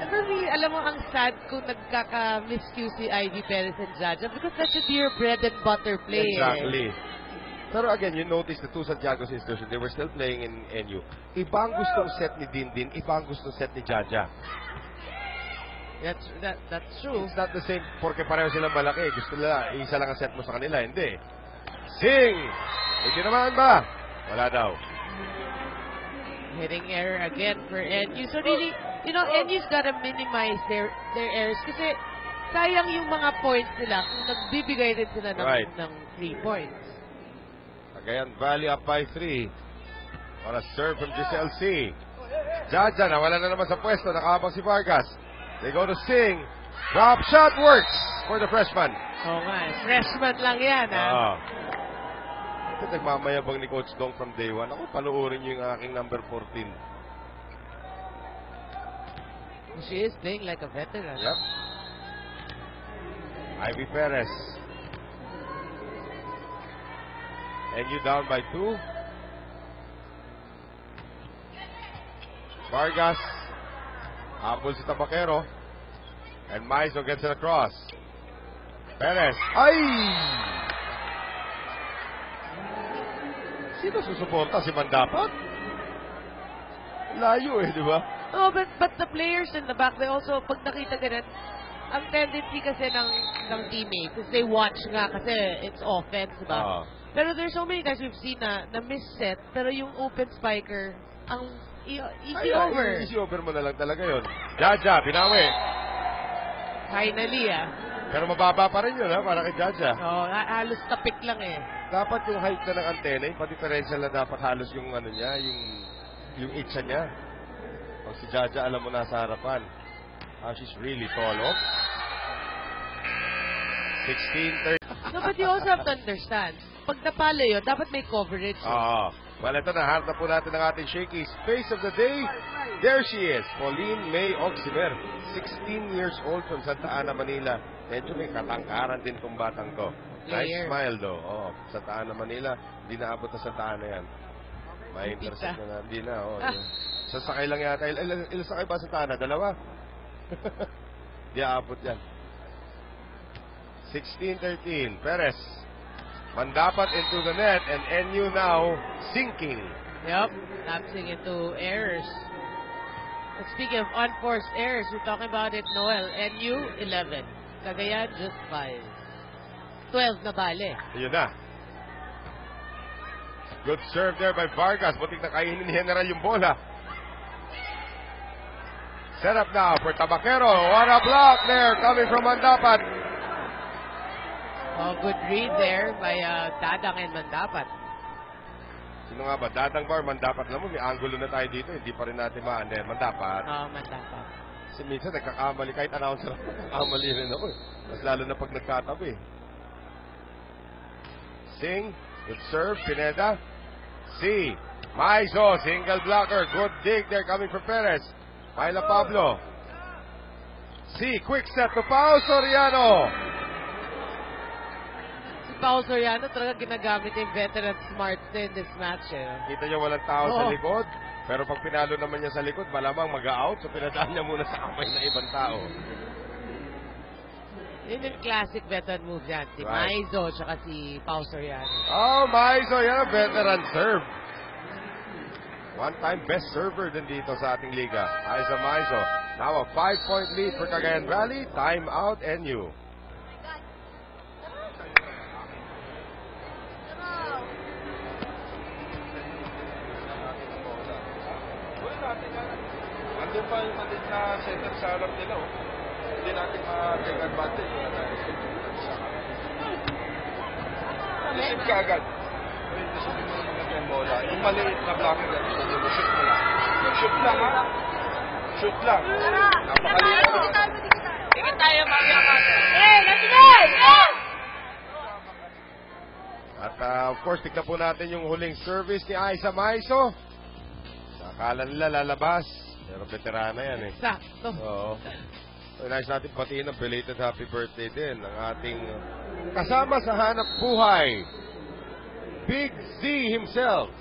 Speaker 2: Really, alam mo, ang sad kung nagkaka-miscue si Ivy Perez and Jaja because that's just your bread and butter play.
Speaker 1: Exactly. Pero again, you notice the two Santiago's institution, they were still playing in NU. Iba ang gustong set ni Dindin, iba ang gustong set ni Jaja.
Speaker 2: That's true.
Speaker 1: It's not the same porque pareho silang malaki. Gusto nila, isa lang ang set mo sa kanila. Hindi. Sing! Hindi naman ba? Wala daw.
Speaker 2: Hitting error again for NU. So really, you know, NU's gotta minimize their errors kasi sayang yung mga points nila kung nagbibigay rin sila ng 3 points.
Speaker 1: Cagayan Valley up by 3. On a serve from Giselle C. Jaja, nawala na naman sa pwesto. Nakahabang si Vargas. They go to Sing. Drop shot works for the freshman.
Speaker 2: Oo nga, freshman lang yan, ha?
Speaker 1: Ito nagmamayabang ni Coach Dong from day 1. Ako, panuorin niyo yung aking number 14.
Speaker 2: She is playing like a veteran.
Speaker 1: Yep. Ivy Perez. And you down by 2. Vargas. Habol si Tabakero. And Maiso gets it across. Perez. Ay! Sino susuporta? Si Mandapat? Layo eh, di ba?
Speaker 2: Oh, but the players in the back, they also, pag nakita ganun, ang tendency kasi ng teammates is they watch nga kasi it's offense, diba? Pero there's so many times we've seen na miss set, pero yung open spiker, ang easy over.
Speaker 1: Easy over mo na lang talaga yun. Jaja, binawi.
Speaker 2: Finally,
Speaker 1: Pero mababa pa rin yun, para kay Jaja.
Speaker 2: Oh, halos tapik lang eh.
Speaker 1: Dapat yung height na ng antena, pa-differential na dapat halos yung ano niya, yung itcha niya. Pag si Jaja, alam mo nasa harapan. She's really tall, 16-30.
Speaker 2: No, but you also have to understand, pag napalo yun, dapat may coverage.
Speaker 1: Well, ito na. Harap na po natin ang ating Shakey's Face of the Day. There she is. Pauline May Oximer. 16 years old from Santa Ana, Manila. Medyo may katangkaran din tong batang to. Nice
Speaker 2: Player.
Speaker 1: smile, though. Oh, Santa Ana, Manila. Hindi naabot na Santa Ana yan. May intercept na. Hindi na. Oh, sasakay lang yata. Ilang sakay ba Santa Ana? 2? Di aabot yan. 16-13. Perez. Mandapat into the net. And NU now sinking.
Speaker 2: Yep, lapsing into errors. And speaking of unforced errors, we're talking about it, Noel. NU, 11. Cagayan, just 5. 12 na bale.
Speaker 1: Ayun na. Good serve there by Vargas. Butik na kainin ni General yung bola. Set up now for Tabaquero. What a block there coming from Mandapat.
Speaker 2: Oh, good read there by Dadang and Mandapat.
Speaker 1: Sino nga ba? Dadang bar, Mandapat lang mo. May angulo na tayo dito. Hindi pa rin natin maande. Mandapat.
Speaker 2: Oh, Mandapat.
Speaker 1: Kasi minsan nagkakamali. Kahit announcer, nagkakamali rin ako. Mas lalo na pag nagkatabi. Sing. Good serve. Pineda. C. Maizo. Single blocker. Good dig there coming from Perez. Myla Pablo. C. Quick set to Pao Soriano.
Speaker 2: Si Pao Soriano talaga ginagamit yung veteran smarts in this match.
Speaker 1: Kita niyo walang tao sa likod. Pero pag pinalo naman niya sa likod, malamang mag-out. So pinadaan niya muna sa kamay ng ibang tao.
Speaker 2: Yun yung classic veteran move yan. Si
Speaker 1: Right.
Speaker 2: Maizo tsaka si Pao Soriano.
Speaker 1: Oh, Maizo. Yan ang veteran serve. One-time best server din dito sa ating liga. Aiza Maizo. Now a 5-point lead for Cagayan Valley. Time out, NU.
Speaker 4: Andun pa yung maliit na center sa harap nila, oh. Hindi natin ma-take advantage. Wala tayo sa isip ka agad. Kasi hindi mo yung bola. Yung maliit na blocker yan, shoot mo lang. Shoot lang, ha? Shoot lang. Napakaliit.
Speaker 2: Tingin tayo mag-yakan.
Speaker 1: At of course, tignan po natin yung huling service ni Aiza Maizo. Akala nila lalabas. Pero veterana yan eh.
Speaker 2: Sakto.
Speaker 1: Oo. So, nais natin patiin ng belated happy birthday din ng ating kasama sa hanap buhay. Big Z himself,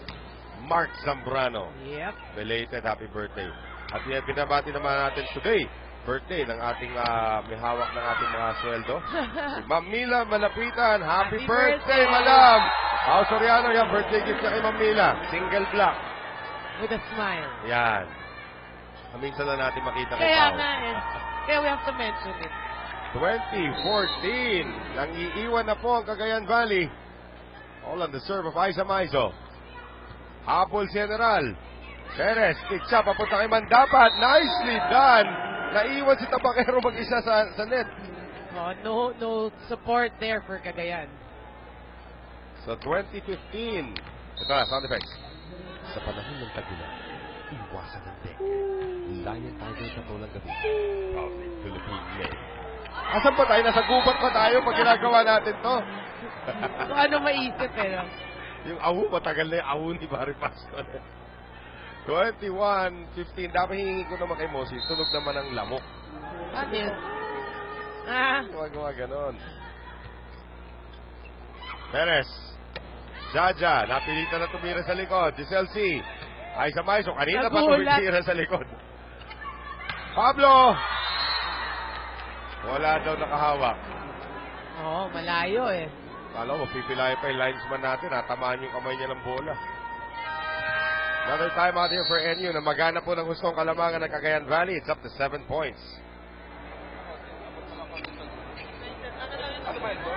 Speaker 1: Mark Zambrano.
Speaker 2: Yep.
Speaker 1: Belated happy birthday. At yan, pinabati naman natin today, birthday ng ating may hawak ng ating mga sweldo. Si Ma'am Mila Malapitan, happy birthday, Madam! Pao Soriano, yan, birthday gift niya kay Ma'am Mila. Single block.
Speaker 2: With a smile.
Speaker 1: Yan. Minsan na natin makita kay
Speaker 2: Kaya
Speaker 1: Pao.
Speaker 2: nga eh. Kaya we have to mention it.
Speaker 1: 2014. Nang iiwan na po ang Cagayan Valley. All on the serve of Aiza Maizo. Habol si General. Perez, picks up, papunta kay Mandapat. Nicely done. Naiwan si Tabaquero mag-isa sa net.
Speaker 2: Oh, no support there for Cagayan.
Speaker 1: So 2015. Ito na, sound effects. Sa panahon ng tagulan, iwasan ng deck. Lion Tiger sa tulang gabi. Public Philippine Mail. Asan pa tayo? Nasa gubat pa tayo pag ginagawa natin to.
Speaker 2: Kung ano maisip eh.
Speaker 1: Yung ahu, matagal na yung ahu ni Barry Pasco. 21-15. Dapat hihingi ko naman kay Mosi. Tunog naman ang lamok.
Speaker 2: Ano yun? Ah.
Speaker 1: Gumagawa ganon. Perez. Jaja. Napilitan na tumira sa likod. Giselle C. Aiza Maizo. Kanina pa
Speaker 2: Nagulat.
Speaker 1: tumira sa likod. Pablo. Wala daw nakahawak.
Speaker 2: Oo, malayo eh.
Speaker 1: Kala mo, pipilay pa yung linesman natin. Natamaan yung kamay niya ng bola. Another time out here for NU na magana po ng gustong kalamangan ng Cagayan Valley. It's up to 7 points.
Speaker 4: Ano ba ito?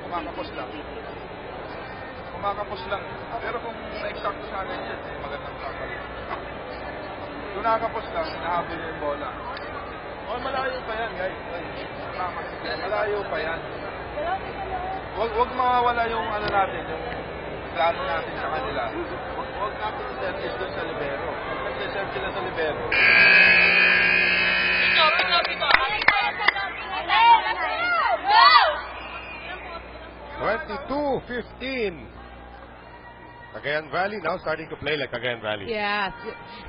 Speaker 4: Kumakapos lang. Kumakapos lang. Pero kung na-exact sa akin yan, magandang blocker. Kung nakakapos lang, nahabol yung bola. Oh, malayo pa yan, guys. Malayo pa yan. Wag mawawala yung ano natin, yung plano natin sa kanila. Wag natin i-service doon sa libero. Pag nag-serve sila sa libero.
Speaker 1: 22-15. Cagayan Valley now starting to play like Cagayan Valley.
Speaker 2: Yeah.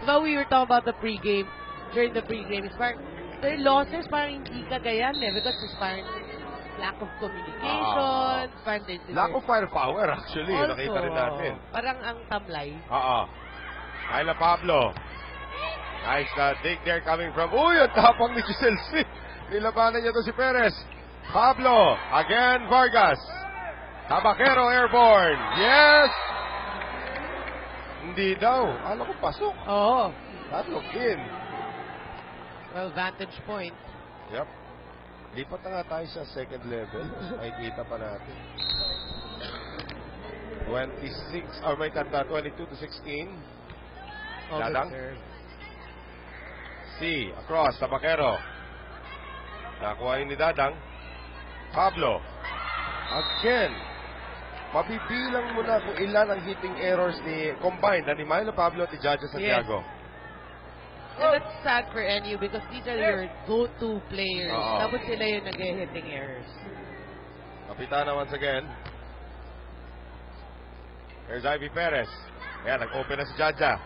Speaker 2: But we were talking about the pregame, during the pregame, it's parang, their losses parang hindi Cagayan because it's parang lack of communication, parang
Speaker 1: Lack of firepower actually,
Speaker 2: also,
Speaker 1: nakita rin natin.
Speaker 2: Parang ang tamlay.
Speaker 1: Ayla Pablo. Nice dig there coming from, ang tapang ni Giselle Smith. Nilabanan niya to si Perez. Pablo, again Vargas. Tabaquero airborne. Yes! Hindi daw. Alam ko pasok.
Speaker 2: Oo.
Speaker 1: That looked in.
Speaker 2: Well, vantage point.
Speaker 1: Yep. Lipat na nga tayo sa second level. Ay, kita pa natin. 22-16. Dadang. C. Across. Tabaquero. Nakuha yun ni Dadang. Pablo. Again. Mabibilang mo na kung ilan ang hitting errors ni combined ni Myla Pablo at ni Jaja Santiago.
Speaker 2: Yes. And that's sad for NU because these are your go-to players. Tapos sila yung nag-hitting errors.
Speaker 1: Kapitana once again. Here's Ivy Perez. Ayan, nag-open na si Jaja.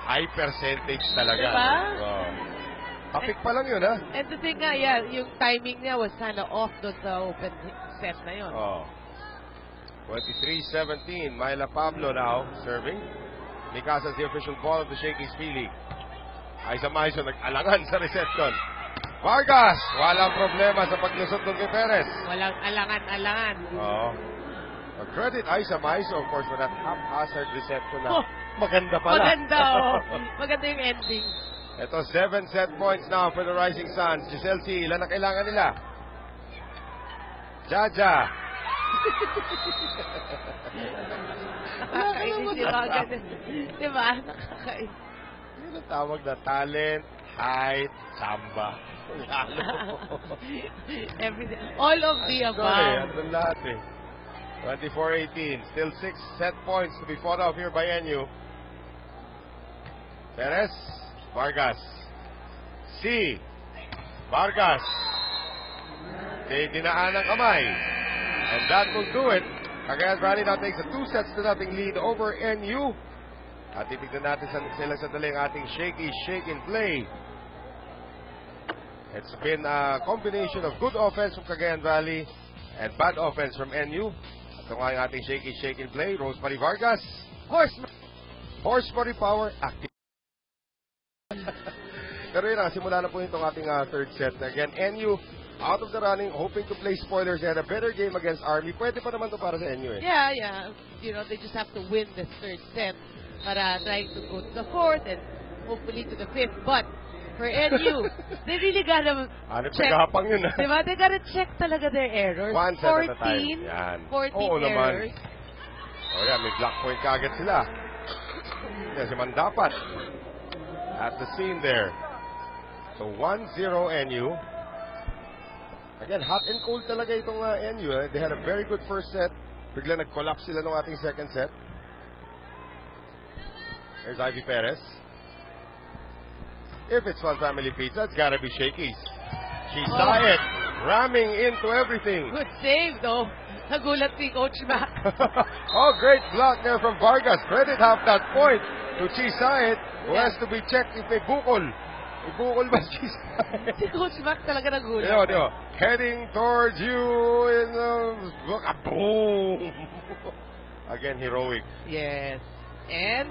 Speaker 1: High percentage talaga.
Speaker 2: Diba?
Speaker 1: Topic pa lang yun, ha?
Speaker 2: And the thing nga, yung timing niya was kind of off doon sa open set na yun.
Speaker 1: 23-17. Myla Pablo now serving. Mikasa's the official ball of the Shakey's P-League. Aiza Maiso nag-alangan sa reception. Vargas! Walang problema sa paglusot ng kay Perez.
Speaker 2: Walang alangan-alangan.
Speaker 1: Credit Aiza Maiso, of course, for that haphazard reception na maganda pala.
Speaker 2: Maganda, maganda yung ending.
Speaker 1: Ito, 7 set points now for the Rising Suns. Giselle C, ilan na kailangan nila? Jaja.
Speaker 2: Nakakainis yung mga ganun. Diba? Nakakainis.
Speaker 1: Yun ang tawag na talent, height, samba.
Speaker 2: All of the above.
Speaker 1: Andun lahat 24-18. Still 6 set points to be fought off here by NU. Perez. Vargas. C. Vargas. Dinaan ng kamay. And that will do it. Cagayan Valley now takes a 2-0 lead over NU. At titignan natin sila sa daling ating shaky shake and play. It's been a combination of good offense from Cagayan Valley and bad offense from NU. Ito nga yung ating shaky shake and play. Rosemary Vargas. Horsepower power active. Pero yun simula na po itong ating third set. Again, NU out of the running, hoping to play spoilers. They had a better game against Army. Pwede pa naman to para sa NU
Speaker 2: Yeah. You know, they just have to win this third set para trying to go to the fourth and hopefully to the fifth. But for NU, they really gotta check.
Speaker 1: Yun,
Speaker 2: diba? They gotta check talaga their errors.
Speaker 1: One set at a time.
Speaker 2: 14
Speaker 1: Naman.
Speaker 2: errors.
Speaker 1: May block point kaagad sila. Si Mandapat at the scene there. So 1-0 NU. Again, hot and cold talaga itong NU. They had a very good first set. Bigla nag-collapse sila nung ating second set. There's Ivy Perez. If it's Fun Family Pizza, it's gotta be Shakey's. She saw it, ramming into everything.
Speaker 2: Good save, though. Nagulat si Coach Mac.
Speaker 1: Great block there from Vargas. Credit half that point to Chisaet, who has to be checked if may bukol. May bukol ba si Chisaet?
Speaker 2: Si Coach Mac talaga nagulat.
Speaker 1: Heading towards you in boom. Again, heroic.
Speaker 2: Yes. And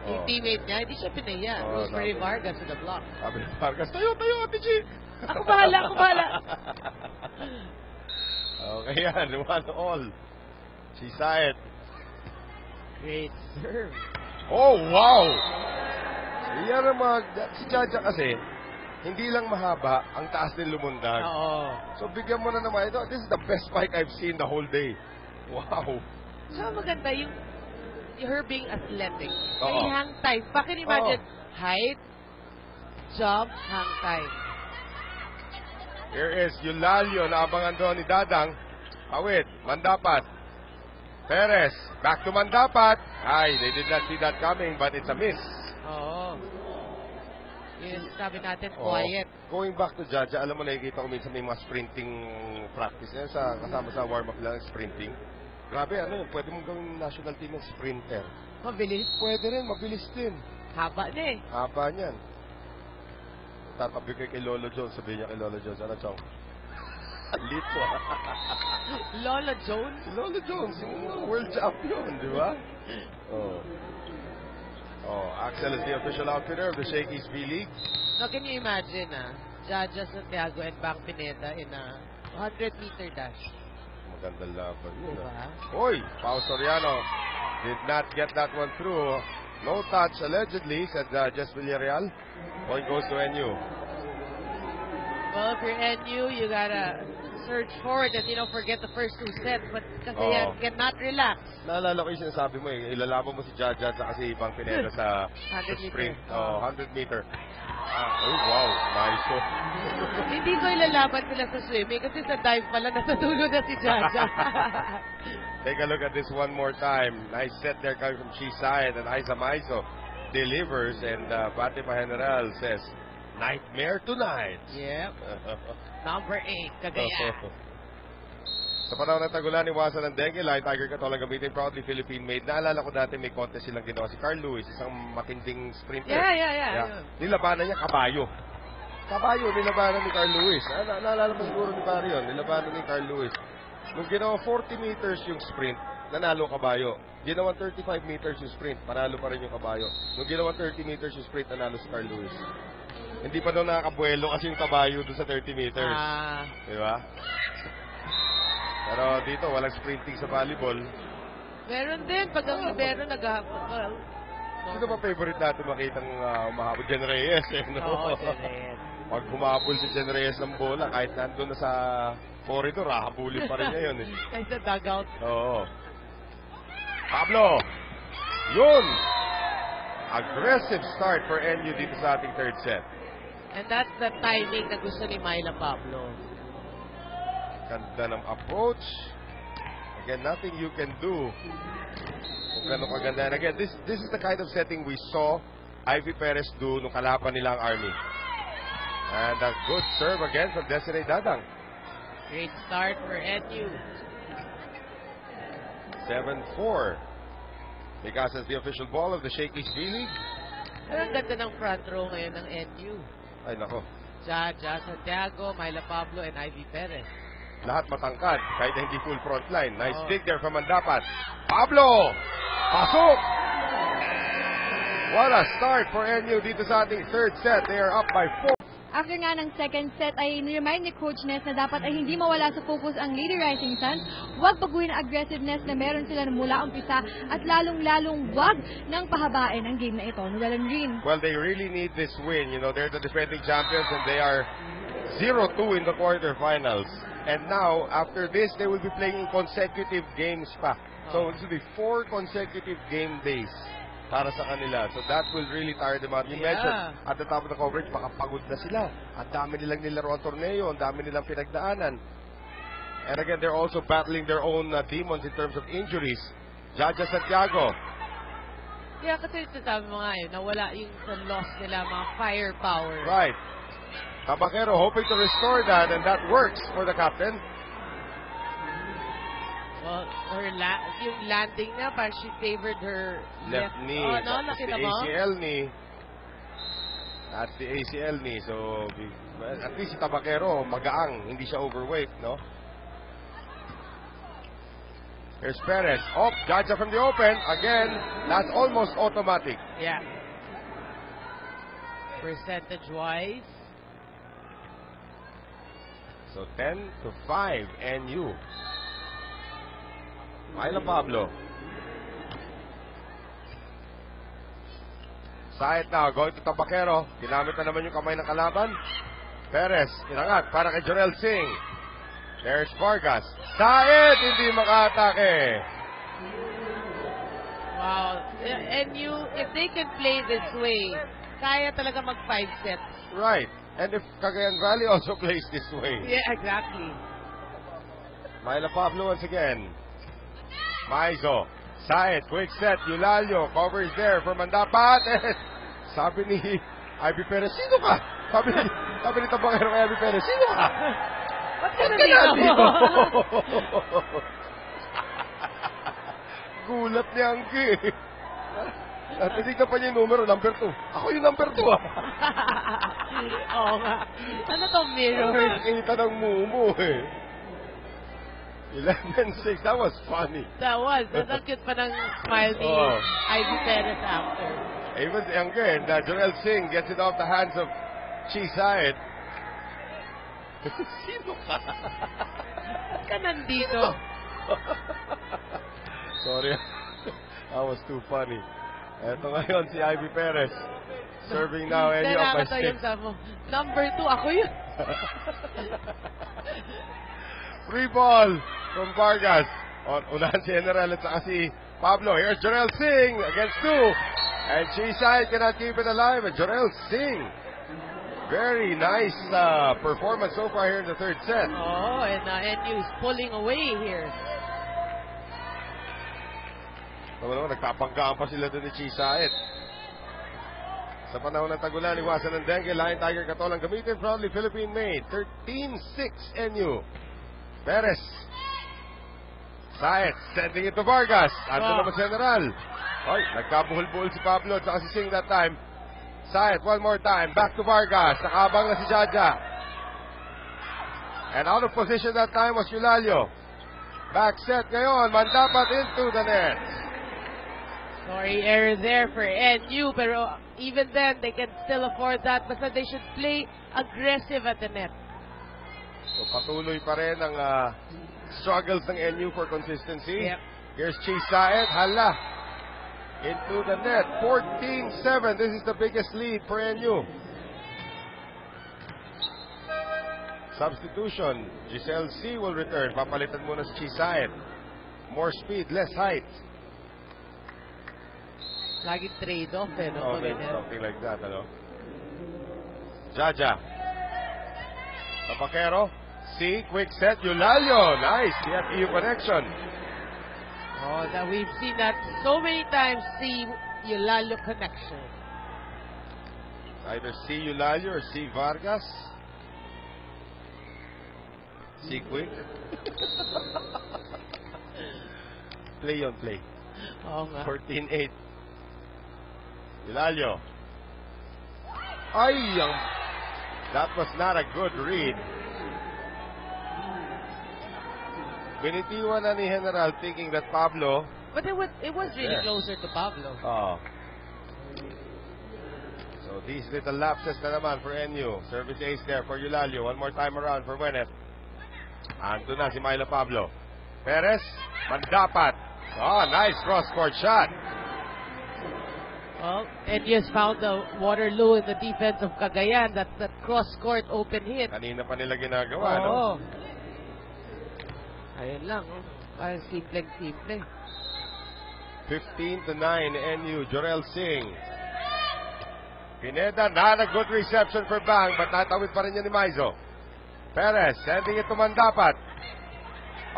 Speaker 2: yung teammate niya, hindi siya pinaya. Rosemary Vargas to the block.
Speaker 1: Sabi ni Vargas, tayo, Ate G.
Speaker 2: Ako bahala.
Speaker 1: Okay yan, 1-1. Chisaet.
Speaker 2: Great serve.
Speaker 1: Wow! Yan ang si Jaja kasi, hindi lang mahaba, ang taas din lumundag. So bigyan mo na naman ito. This is the best spike I've seen the whole day. Wow.
Speaker 2: So maganda yung her being athletic. May hang time. Pa can imagine, height, jump, hang time.
Speaker 1: Here is Eulalio na abangan doon ni Dadang. Awit, Mandapat. Perez, back to Mandapat. They did not see that coming, but it's a miss.
Speaker 2: Yun, sabi natin, quiet.
Speaker 1: Going back to Jaja, alam mo, nakikita ko minsan may mga sprinting practice. Kasama sa warm-up lang, sprinting. Grabe, ano yun, pwede mong gawing national team ng sprinter.
Speaker 2: Mabilis.
Speaker 1: Pwede rin, mabilis din.
Speaker 2: Haba na eh.
Speaker 1: Haba niyan. Tatabi ko kay Lolo Jones, sabihin niya kay Lolo Jones, ano chong? Lito.
Speaker 2: Lola Jones?
Speaker 1: Si Lolo Jones, yung world champion, di ba? Oh. Oh, Axel is the official outfitter of the Shakey's V-League.
Speaker 2: Now, can you imagine, Jaja Santiago and Bang Pineda in a 100-meter dash?
Speaker 1: Magandang laban yun.
Speaker 2: Diba?
Speaker 1: Oy, Pao Soriano did not get that one through. No touch, allegedly, said Jess Villarreal. Point goes to NU.
Speaker 2: Well, if you're NU, you gotta surge forward and, forget the first 2 sets. But Cagayan cannot relax.
Speaker 1: Naalala ko yung sinasabi mo ilalaban mo si Jaja at si Bang Pineda sa
Speaker 2: 100
Speaker 1: sprint.
Speaker 2: meter.
Speaker 1: Oh, 100 meter. Oh, wow. Nice.
Speaker 2: Hindi ko ilalaban sila sa swimming kasi sa dive pala natutulog na si Jaja.
Speaker 1: Take a look at this one more time. Nice set there coming from Chi Sayed, and Aiza Maizo delivers, and Fatima General says, nightmare tonight.
Speaker 2: Yep. Number 8, Cagayan.
Speaker 1: Sa panahon ng tagulan, iwasan ng dengue, Lion Tiger Katolang gamitin proudly Philippine-made. Naalala ko dati may contest silang ginawa si Carl Lewis, isang matinding sprinter.
Speaker 2: Yeah.
Speaker 1: Nilabanan niya kabayo. Kabayo, nilabanan ni Carl Lewis. Naalala mo siguro ni Barry yun, nilabanan ni Carl Lewis. Nung ginawa 40 meters yung sprint, nanalo kabayo. Ginawa 35 meters yung sprint, panalo pa rin yung kabayo. Nung ginawa 30 meters yung sprint, nanalo si Carl Lewis. Hindi pa daw nakakabuelo kasi yung kabayo doon sa 30 meters. Diba? Pero dito, walang sprinting sa volleyball.
Speaker 2: Meron din, pag ang libero nag-hapon.
Speaker 1: Sino ba favorite natin makitang umahabol? Jen Reyes, no?
Speaker 2: Oo, Jen Reyes.
Speaker 1: Pag humabol si Jen Reyes ng bola, kahit nandun na sa corridor, hahabulin pa rin niya yun.
Speaker 2: Kahit sa dugout.
Speaker 1: Oo. Pablo! Yun! Aggressive start for NU dito sa ating third set.
Speaker 2: And that's the timing na gusto ni Myla Pablo.
Speaker 1: Ganda ng approach. Again, nothing you can do. Kung gano'ng kaganda. And again, this is the kind of setting we saw Ivy Perez do nung kalaban nila ang Army. And a good serve again from Desiree Dadang.
Speaker 2: Great start for NU.
Speaker 1: 7-4. Because as the official ball of the Shakey's V-League.
Speaker 2: Pero ang ganda ng front row ngayon ng NU.
Speaker 1: Ay, nako.
Speaker 2: Jaja Santiago, Myla Pablo, and Ivy Perez.
Speaker 1: Lahat matangkad, kahit na hindi full front line. Nice dig there from Mandapat. Pablo! Pasok! What a start for NU dito sa ating third set. They are up by 4.
Speaker 3: After nga ng second set ay niremind ni Coach Ness na dapat ay hindi mawala sa focus ang Lady Rising Suns, huwag baguhin ang aggressiveness na meron sila mula umpisa at lalong-lalong huwag nang pahabain ang game na ito. Llewellyn Green.
Speaker 1: Well, they really need this win. You know, they're the defending champions and they are 0-2 in the quarterfinals. And now, after this, they will be playing consecutive games pa. So, this will be 4 consecutive game days para sa kanila. So, that will really tire them out. You mentioned, at the top of the coverage, baka pagod na sila. Ang dami nilang nilaro ang torneo. Ang dami nilang pinagdaanan. And again, they're also battling their own demons in terms of injuries. Jaja Santiago.
Speaker 2: Yeah, kasi sabi mo nga yun, nawala yung sa loss nila, mga firepower.
Speaker 1: Right. Tabaquero hoping to restore that, and that works for the captain.
Speaker 2: Well, yung landing na, parang she favored her
Speaker 1: left knee.
Speaker 2: Oh, no,
Speaker 1: That's the
Speaker 2: nakita mo?
Speaker 1: ACL knee. That's the ACL knee. So, at least si Tabaquero, magaang. Hindi siya overweight, no? Here's Perez. Oh, Jaja from the open. Again, that's almost automatic.
Speaker 2: Yeah. Percentage-wise.
Speaker 1: So, 10-5, NU. Myla Pablo. Side now, going to Tabaquero. Ginamit na naman yung kamay ng kalaban. Perez, inangat para kay Jorel Singh. There's Vargas. Saed, hindi makaatake.
Speaker 2: Wow. And if they can play this way, kaya talaga mag 5 sets.
Speaker 1: Right. And if Cagayan Valley also plays this way.
Speaker 2: Yeah, exactly.
Speaker 1: Myla Pablo once again. Maizo. Saed, quick set. Eulalio covers there for Mandapat. Sabi ni Ivy Perez, sino ka? Sabi ni Tabaquero kay Ivy Perez, sino ka?
Speaker 2: Ba't ka nandito?
Speaker 1: Gulat ni Angge. At nasignan pa niya yung numero, number 2. Ako yung number 2 ah.
Speaker 2: Oo nga. Ano tong mirror?
Speaker 1: Nakita ng mumu eh. 11-6, that was funny.
Speaker 2: That was. Ang cute pa ng smile ni
Speaker 1: Oh.
Speaker 2: Ivy Perez after.
Speaker 1: Even Angge and Jorel Singh gets it off the hands of Chi Said. Sino ka?
Speaker 2: Ba't ka nandito?
Speaker 1: Sorry. That was too funny. Eto ngayon si Ivy Perez. Serving now and you up by
Speaker 2: Nakakatawa
Speaker 1: 6.
Speaker 2: yung sabi mo. Number 2, ako yun.
Speaker 1: Free ball from Vargas. Unahan si General at saka si Pablo. Here's Jorel Singh against 2. And Chisay cannot keep it alive. And Jorel Singh. Very nice performance so far here in the third set.
Speaker 2: Oh, and NU is pulling away here.
Speaker 1: Naman nagpapanggaan pa sila doon ni Chisaet. Sa panahon ng tagulan, iwasan ng dengue, Lion Tiger Katolang gamitin, proudly Philippine made. 13-6 NU. Perez. Saet, sending it to Vargas. Ando naman si General. Oy, nagkabuhol-buhol si Pablo at saka si Singh that time. Saet, one more time. Back to Vargas. Nakabang na si Jaja. And out of position that time was Yulalio. Back set ngayon. Mandapat into the net.
Speaker 2: Sorry, error there for NU, pero even then, they can still afford that. Basta they should play aggressive at the net.
Speaker 1: So patuloy pa rin ang struggles ng NU for consistency.
Speaker 2: Yep.
Speaker 1: Here's Chisaet. Hala. Into the net. 14-7. This is the biggest lead for NU. Substitution. Giselle C will return. Papalitan muna si Chisaet. More speed, less height.
Speaker 2: Laging trade-off eh, no?
Speaker 1: Oh, maybe something like that, ano? Jaja. Tapakero. C, quick set. Yulalio. Nice. TFEU connection.
Speaker 2: Oh, that we've seen that so many times, see Yulalio connection.
Speaker 1: Either C Yulalio or C Vargas. C quick. Play on play.
Speaker 2: Oo nga.
Speaker 1: 14-8. Yulalio. Ay, that was not a good read. Binitiwan na ni General thinking that Pablo.
Speaker 2: But it was really closer to Pablo.
Speaker 1: Oh. So these little lapses na naman for NU. Service ace there for Yulalio. One more time around for Wenet. Ando na si Myla Pablo. Perez, Mandapat. Oh, nice cross-court shot.
Speaker 2: Well, NU has found the Waterloo in the defense of Cagayan. That cross-court open hit.
Speaker 1: Kanina pa nila ginagawa, no?
Speaker 2: Oo. Ayun lang, oh. Parang simple-simple.
Speaker 1: 15-9 NU. Jorel Singh. Pineda, not a good reception for Bang, but natawid pa rin niya ni Maizo. Perez, sending it to Mandapat.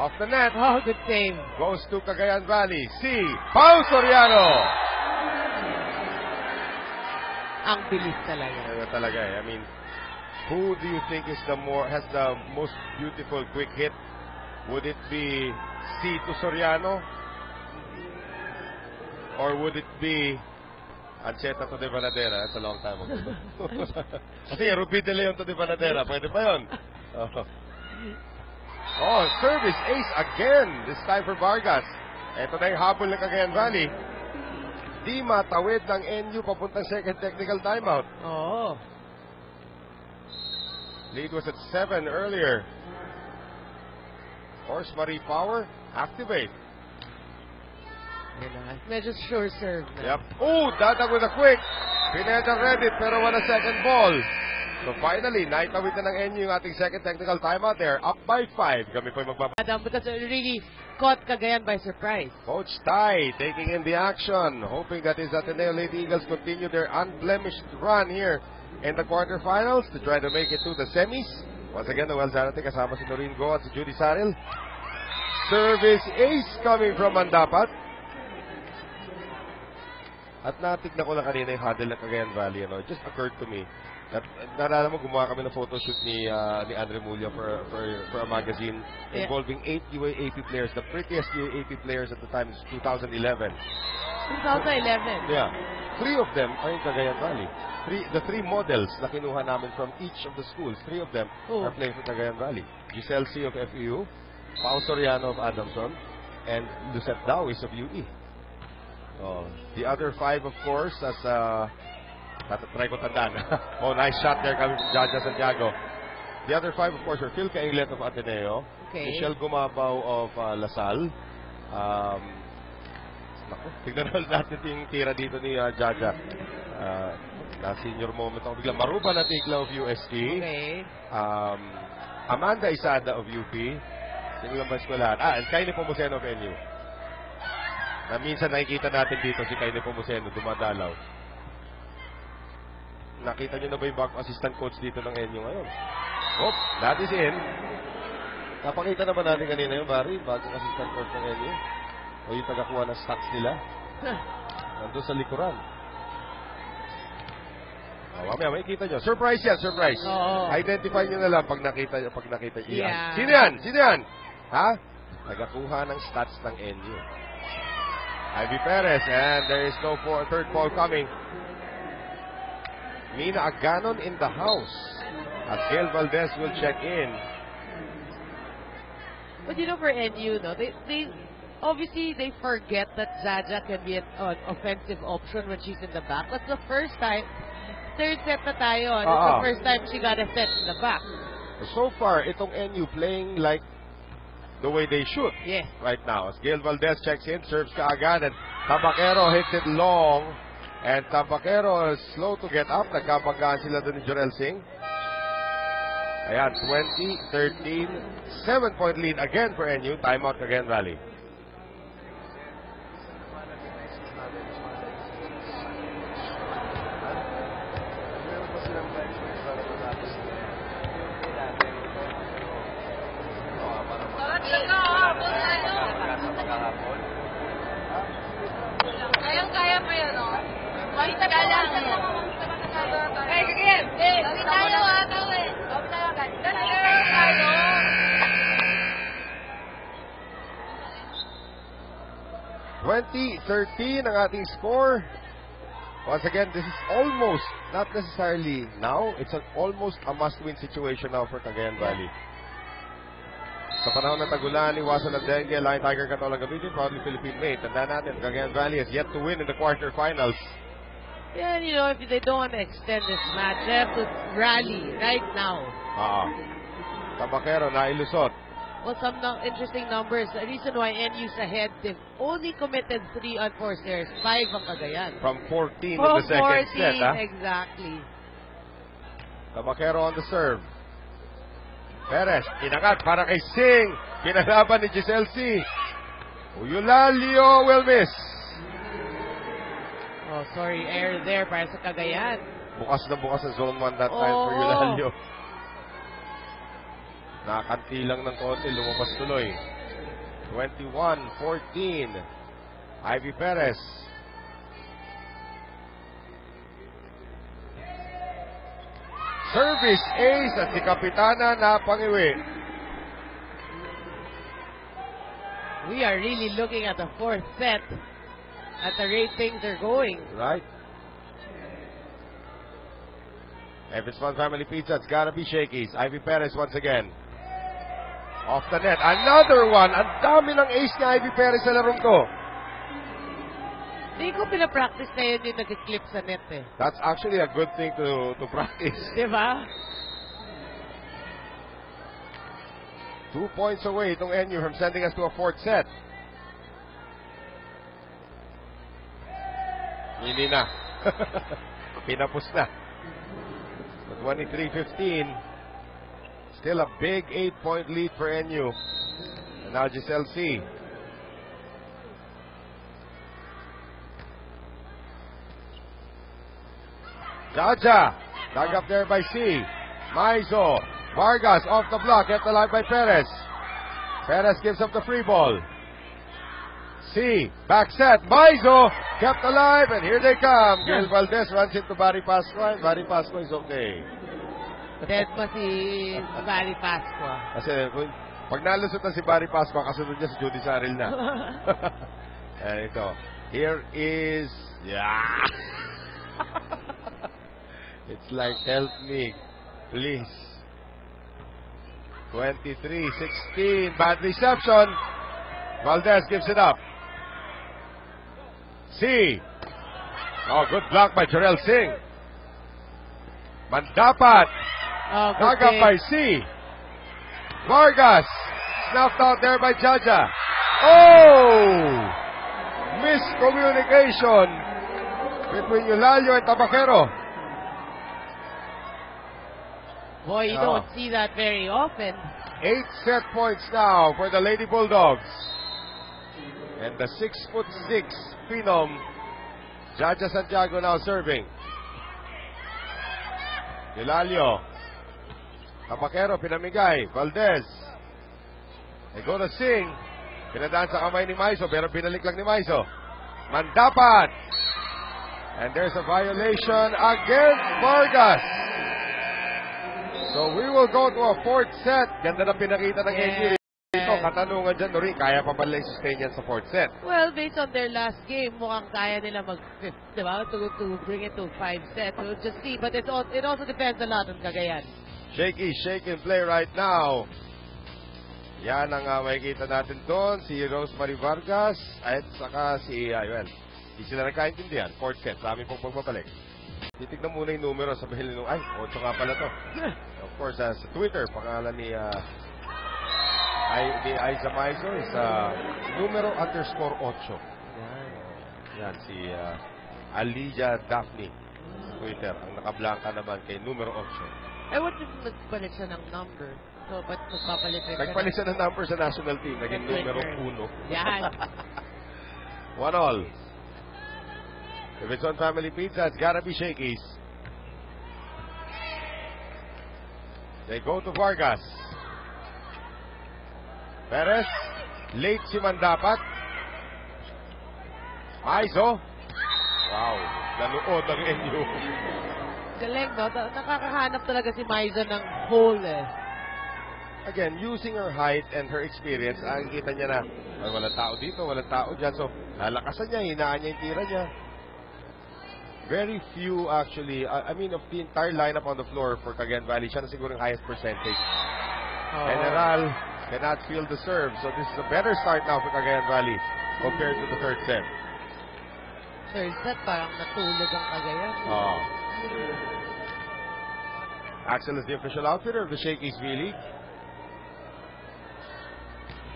Speaker 1: Off the net.
Speaker 2: Oh, good save.
Speaker 1: Goes to Cagayan Valley. C. Pau Soriano.
Speaker 2: Ang bilis talaga.
Speaker 1: Ano talaga eh. I mean, who do you think has the most beautiful quick hit? Would it be C to Soriano? Or would it be Ancheta to De Vanadera? That's a long time ago. Kasi Ruby De Leon to De Vanadera. Pwede pa yun. Oh, service ace again. This time for Vargas. Ito na yung habol ng Cagayan Valley. Di matawid ng NU papuntang second technical timeout.
Speaker 2: Oo.
Speaker 1: Lead was at 7 earlier. Horse Marie Power, activate.
Speaker 2: Medyo sure serve na.
Speaker 1: Yep. Oh, Dada with a quick. Pineda read it pero wala second ball. So finally, naitawid na ng NU yung ating second technical timeout there. Up by 5. Kami po yung
Speaker 2: Adam, because it really caught Cagayan by surprise.
Speaker 1: Coach Tai taking in the action. Hoping that his Ateneo Lady Eagles continue their unblemished run here in the quarterfinals to try to make it to the semis. Once again, Noel Zarate kasama si Noreen Go at si Judy Saril. Service ace coming from Mandapat. At natignan ko lang kanina yung huddle ng Cagayan Valley. It just occurred to me that, naalala mo, gumawa kami ng photoshoot ni Andre Mulya for a magazine involving 8 UAAP players. The prettiest UAAP players at the time is 2011.
Speaker 2: 2011.
Speaker 1: Yeah. 3 of them are in Cagayan Valley. The 3 models na kinuha namin from each of the schools, 3 of them are playing for Cagayan Valley. Giselle C. of FEU, Pao Soriano of Adamson, and Lucette Dawis of UE. The other 5, of course, as try ko tandaan. Nice shot there coming from Jaja Santiago. The other 5, of course, are Phil Cainglet of Ateneo, Michelle Gumabaw of LaSalle. Tignan natin yung tira dito ni Jaja. Na senior moment ako bigla. Maruba na Tigla of UST. Amanda Isada of UP. Sino lang ba eskwelahan? And Kaine Pomuceno of NU. Na minsan nakikita natin dito si Kaine Pomuceno dumadalaw. Nakita nyo na ba yung back assistant coach dito ng NU ngayon? That is in. Napakita naman natin kanina yung Barry, bagong assistant coach ng NU. O yung tagakuha ng stats nila. Nandun sa likuran. Mamaya, makikita nyo. Surprise yan, surprise. Identify nyo na lang pag nakita nyo yan. Sino yan? Sino yan? Ha? Tagakuha ng stats ng NU. Ivy Perez, and there is no third ball coming. Mina Aganon in the house. As Gail Valdez will check in.
Speaker 2: But you know, for NU, no, they obviously they forget that Zaja can be an offensive option when she's in the back. That's the first time. Third set na tayo. That's the first time she got a set in the back.
Speaker 1: So far, itong NU playing like the way they should right now. As Gail Valdez checks in, serves kaagad, and Tabaquero hits it long. And Tabaquero is slow to get up. Nagkabanggaan sila doon ni Jorel Singh. Ayan, 20-13. 7-point lead again for NU. Timeout again, Valley.
Speaker 3: Kaya mo yun, no? Magtagal lang. Hey, sige! Gawin tayo, ha? Gawin. Gawin tayo agad. Tayo.
Speaker 1: 20-13 ang ating score. Once again, this is almost, not necessarily now, it's almost a must-win situation now for Cagayan Valley. Sa panahon ng tagulan, iwasan ng dengue, Lion Tiger Katolang Gamitin, proudly Philippine made. Tandaan natin, Cagayan Valley has yet to win in the quarterfinals.
Speaker 2: Yeah, you know, if they don't want to extend this match, they have to rally right now.
Speaker 1: Tabaquero, nailusot.
Speaker 2: Well, some interesting numbers. The reason why NU's ahead, they've only committed 3 unforced errors. 5 ang Cagayan.
Speaker 1: From 14 in the second set,
Speaker 2: exactly.
Speaker 1: Tabaquero on the serve. Perez, inangat para kay Singh. Pinalaban ni Giselle C. Eulalio will miss.
Speaker 2: Oh, sorry, error there para sa Cagayan.
Speaker 1: Bukas na bukas sa zone 1 that time for Eulalio. Nakakanti lang ng konti, lumabas tuloy. 21-14. Ivy Perez. Service ace at si Kapitana na pangiwi.
Speaker 2: We are really looking at the 4th set at the rate things are going.
Speaker 1: Right. If it's Fun Family Pizza, it's gotta be Shakey's. Ivy Perez once again. Off the net. Another one. Ang dami ng ace ni Ivy Perez sa larong to.
Speaker 2: Hindi ko pinapractice na yun yung nag-clip sa net eh.
Speaker 1: That's actually a good thing to practice.
Speaker 2: Diba?
Speaker 1: 2 points away itong NU from sending us to a 4th set. Hindi na. Pinapos na. 23-15. Still a big 8-point lead for NU. And now Giselle C. Jaja. Dug up there by C. Maizo. Vargas off the block. Kept alive by Perez. Perez gives up the free ball. C. Back set. Maizo kept alive, and here they come. Gail Valdez runs into Barry Pascua, and Barry Pascua is okay.
Speaker 2: Dead pa si Barry Pascua.
Speaker 1: Kasi pag nalusot na si Barry Pascua, kasunod niya si Judy Saril na. And ito. Here is... Yeah! It's like, help me. Please. 23-16. Bad reception. Valdez gives it up. C. Oh, good block by Jarrell Singh. Mandapat.
Speaker 2: Oh, good
Speaker 1: Nagap
Speaker 2: save.
Speaker 1: by C. Vargas. Snuffed out there by Jaja. Oh! Miscommunication between Eulalio and Tabacero.
Speaker 2: Boy, you don't see that very often.
Speaker 1: 8 set points now for the Lady Bulldogs. And the 6'6" phenom, Jaja Santiago now serving. Eulalio. Tabacero, pinamigay. Valdez. They go to Singh. Pinadaan sa kamay ni Maizo, pero binalik lang ni Maizo. Mandapat. And there's a violation against Vargas. So we will go to a fourth set. Ganda na pinakita ng NU dito. Katanungan dyan, Nori, kaya pa ba nila sustain yan sa fourth set?
Speaker 2: Well, based on their last game, mukhang kaya nila mag-fifth, diba? To bring it to 5 sets. We'll just see. But it also depends a lot on Cagayan.
Speaker 1: Shaky, shake and play right now. Yan ang makikita natin doon. Si Rosemary Vargas at saka si Ayuel. Hindi sila nagkaintindihan. Fourth set. Sa amin pong pagbabalik. Titignan muna yung numero. Sabihin nung, ay, 8 nga pala to. Of course, sa Twitter, pangalan ni Aiza Maizo is numero _8. Yan, si Aliyah Daphne. Twitter. Ang nakablanka naman kay numero 8.
Speaker 2: What if magpalit siya ng number? So, ba't magpapalit rin?
Speaker 1: Nagpalit siya ng number sa national team. Naging numero 1.
Speaker 2: Yan.
Speaker 1: 1-all. If it's on Family Pizza, it's gotta be Shakey's. They go to Vargas. Perez. Late si Mandapat. Maizo. Wow. Naluod ang NU.
Speaker 2: Galing, no? Nakakahanap talaga si Maizo ng hole, eh.
Speaker 1: Again, using her height and her experience, ang kita niya na walang tao dito, walang tao dyan. So, lalakasan niya, hinaan niya yung tira niya. Very few actually, I mean of the entire lineup on the floor for Cagayan Valley, siya na siguro yung highest percentage. General cannot feel the serve. So this is a better start now for Cagayan Valley compared to the third set.
Speaker 2: Third set, parang natulog ang Cagayan.
Speaker 1: Axel is the official outfitter of the Shakey's V-League.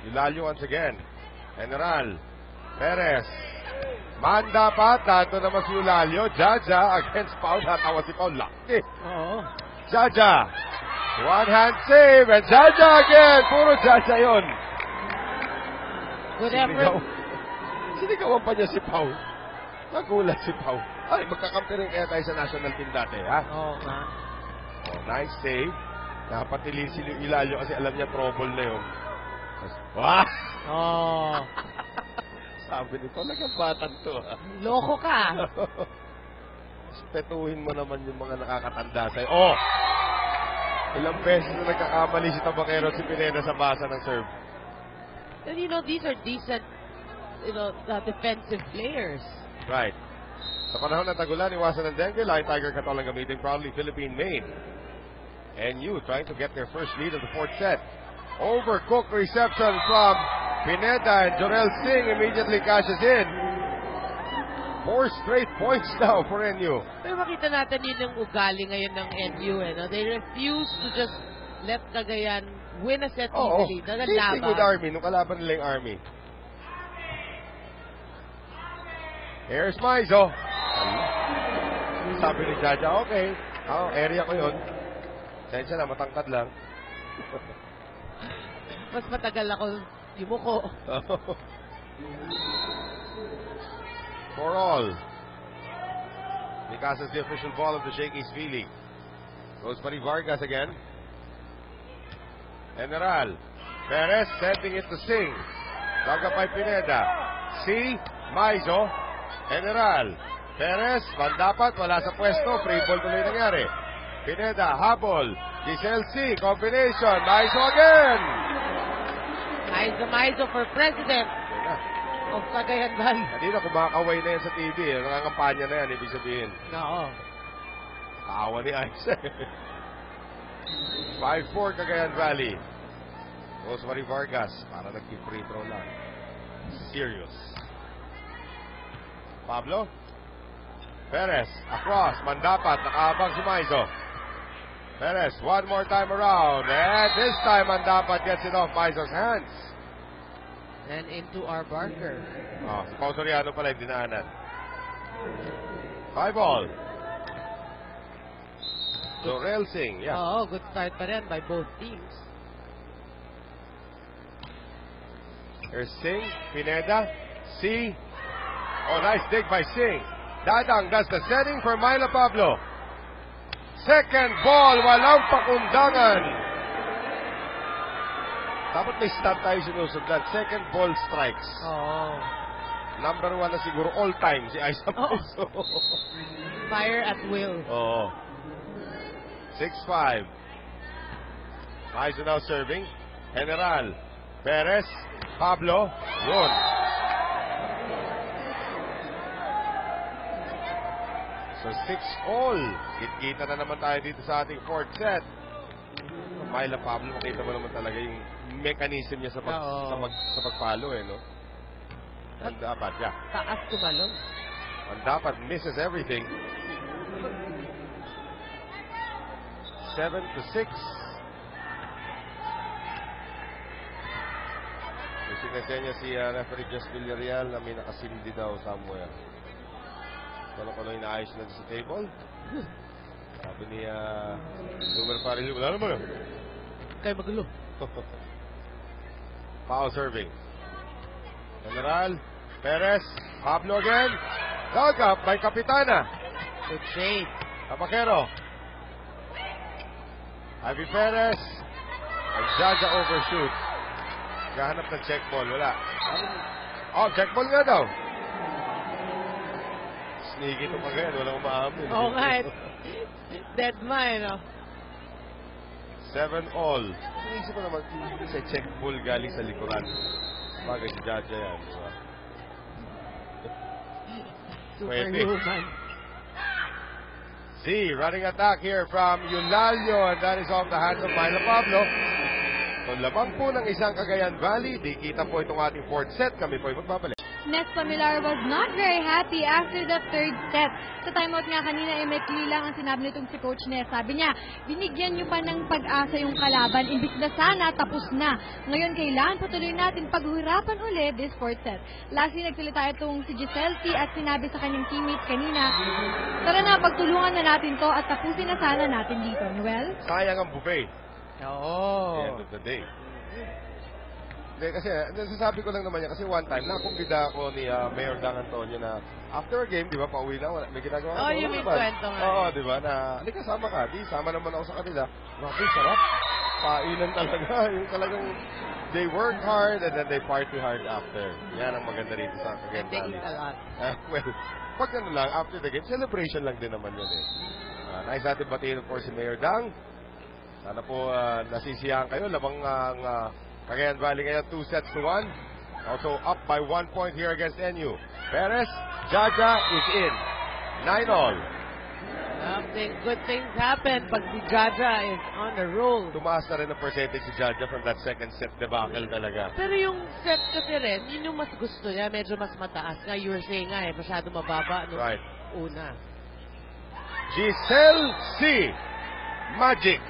Speaker 1: Eulalio once again. General. Perez. Mandapat. Dato naman si Eulalio. Jaja against Paul. Natawa si Paul. Laki. Jaja. One hand save. And Jaja again. Puro Jaja yun.
Speaker 2: Good effort.
Speaker 1: Sinigawan pa niya si Paul. Nagulat si Paul. Ay, magkakampi rin kaya tayo sa national team dati, ha?
Speaker 2: Oo nga.
Speaker 1: Nice save. Napatilin si Eulalio kasi alam niya trouble na yun. Wow!
Speaker 2: Oh.
Speaker 1: Sabi nito, nagabatan to.
Speaker 2: Loko ka.
Speaker 1: Respetuhin mo naman yung mga nakakatanda sa'yo. Oh! Ilang beses na nagkakamali si Tabacero at si Pineda sa basa ng serve.
Speaker 2: And these are decent, defensive players.
Speaker 1: Right. Sa panahon ng tagulan, iwasan ng dengue, Lion Tiger Katolang gamitin proudly Philippine made. NU trying to get their first lead of the fourth set. Overcooked reception from Pineda, and Jorel Singh immediately cashes in. 4 straight points now for NU.
Speaker 2: Pero makita natin yun yung ugali ngayon ng NU. They refuse to just let Cagayan win a set easily.
Speaker 1: Same thing with Army, nung kalaban nila yung Army. Here's Maizo. Sabi ni Jaja, okay. Area ko yun. Sensya na, matangkad lang.
Speaker 2: Mas matagal ako yumuko.
Speaker 1: 4-all. Because it's the official ball of the Shakey's V-League. Rosemary Vargas again. General. Perez sending it to Singh. Dug up by Pineda. Si Maizo, General. Perez, dapat wala sa pwesto. Free ball tuloy nangyari. Pineda, habol. Giselle C, combination. Maizo again.
Speaker 2: Maizo for president of Cagayan Valley.
Speaker 1: Kanina kumakaway na yan sa TV. Nangangampanya na yan, ibig sabihin.
Speaker 2: Oo.
Speaker 1: Kaawa ni Aiza. 5-4 Cagayan Valley. Rosemary Vargas, para nag-free throw lang. Serious. Pablo. Perez, across. Mandapat, nakaabang si Maizo. Perez, one more time around. And this time, Mandapat gets it off Maizo's hands.
Speaker 2: And into our Barker.
Speaker 1: Oh, si Pao Soriano pala yung dinaanan. 5-all. Dorel Singh, yeah.
Speaker 2: Oo, good start pa rin by both teams.
Speaker 1: Here's Singh, Pineda, C. Oh, nice dig by Singh. Dadang does the setting for Myla Pablo. Second ball, walang pakundangan. Dapat may stat tayo sinusundan. Second ball strikes.
Speaker 2: Oo.
Speaker 1: Number 1 na siguro all time si Aiza Maizo.
Speaker 2: Fire at will.
Speaker 1: Oo. 6-5. Maizo now serving. General. Perez. Pablo. Yun. So 6-all. Kita na naman tayo dito sa ating fourth set. Myla Pablo, makita mo naman talaga yung mechanism niya sa pagpalo no? Ang dapat, yeah.
Speaker 2: Taas tumalon.
Speaker 1: Ang dapat misses everything. 7-6. Sinasya niya si referee Jess Villarreal na may nakasindi daw somewhere. Kung inaayos na sa table. Sabi ni Numer Paril, wala naman.
Speaker 2: Kaya magulo.
Speaker 1: Foul serving. General, Perez, Pablo again. Dug up by Kapitana.
Speaker 2: Good save.
Speaker 1: Tapakero. Ivy Perez. And Jaja overshoots. Gahanap ng check ball. Wala. Oh, check ball nga daw. Sneaky ito pag yan. Walang umaamin.
Speaker 2: Oo nga. Dead man, no?
Speaker 1: 7-all. Inisip ko naman, sa check ball galing sa likuran. Bagay si Jaja yan. Diba?
Speaker 2: Superhuman.
Speaker 1: See, running attack here from Eulalio, and that is off the hands of Myla Pablo. So, labang po ng isang Cagayan Valley. Di kita po itong ating fourth set. Kami po ay magbabalik.
Speaker 3: Nesta Millar was not very happy after the third set. Sa timeout nga kanina, may clear lang ang sinabi nitong si Coach Ness. Sabi niya, binigyan niyo pa ng pag-asa yung kalaban. Imbis na sana, tapos na. Ngayon, kailangan patuloy natin paghirapan ulit this fourth set. Lastly, nagsalita itong si Giselle T. at sinabi sa kanyang teammates kanina, tara na, pagtulungan na natin to at tapusin na sana natin dito. Noel?
Speaker 1: Sayang ang buffet.
Speaker 2: Oo.
Speaker 1: At the end of the day. Hindi, kasi nasasabi ko lang naman yan kasi one time nakumbida ako ni Mayor Dang Antonio na after a game, di ba, pauwi na, may ginagawa.
Speaker 2: Oh, yung may kwento nga.
Speaker 1: Oo, di ba, na hindi kasama ka, di sama naman ako sa kanila. Grabe, sarap. Painan talaga. Yung talagang they work hard and then they party hard after. Yan ang maganda rito sa Cagayan
Speaker 2: And they
Speaker 1: Valley.
Speaker 2: eat a lot.
Speaker 1: Well, pag ano lang, after the game, celebration lang din naman yun eh. Nice natin batiin of course si Mayor Dang. Sana po nasisiyahan kayo. Labang Cagayan Valley ngayon 2-1. Also up by 1 point here against NU. Perez, Jaja is in. 9-all.
Speaker 2: Good things happen pag si Jaja is on the roll.
Speaker 1: Tumaas na rin ang percentage si Jaja from that second set debacle talaga.
Speaker 2: Pero yung set kasi rin, yun yung mas gusto niya. Medyo mas mataas. Nga, you were saying nga masyado mababa nung una.
Speaker 1: Giselle C. Magic.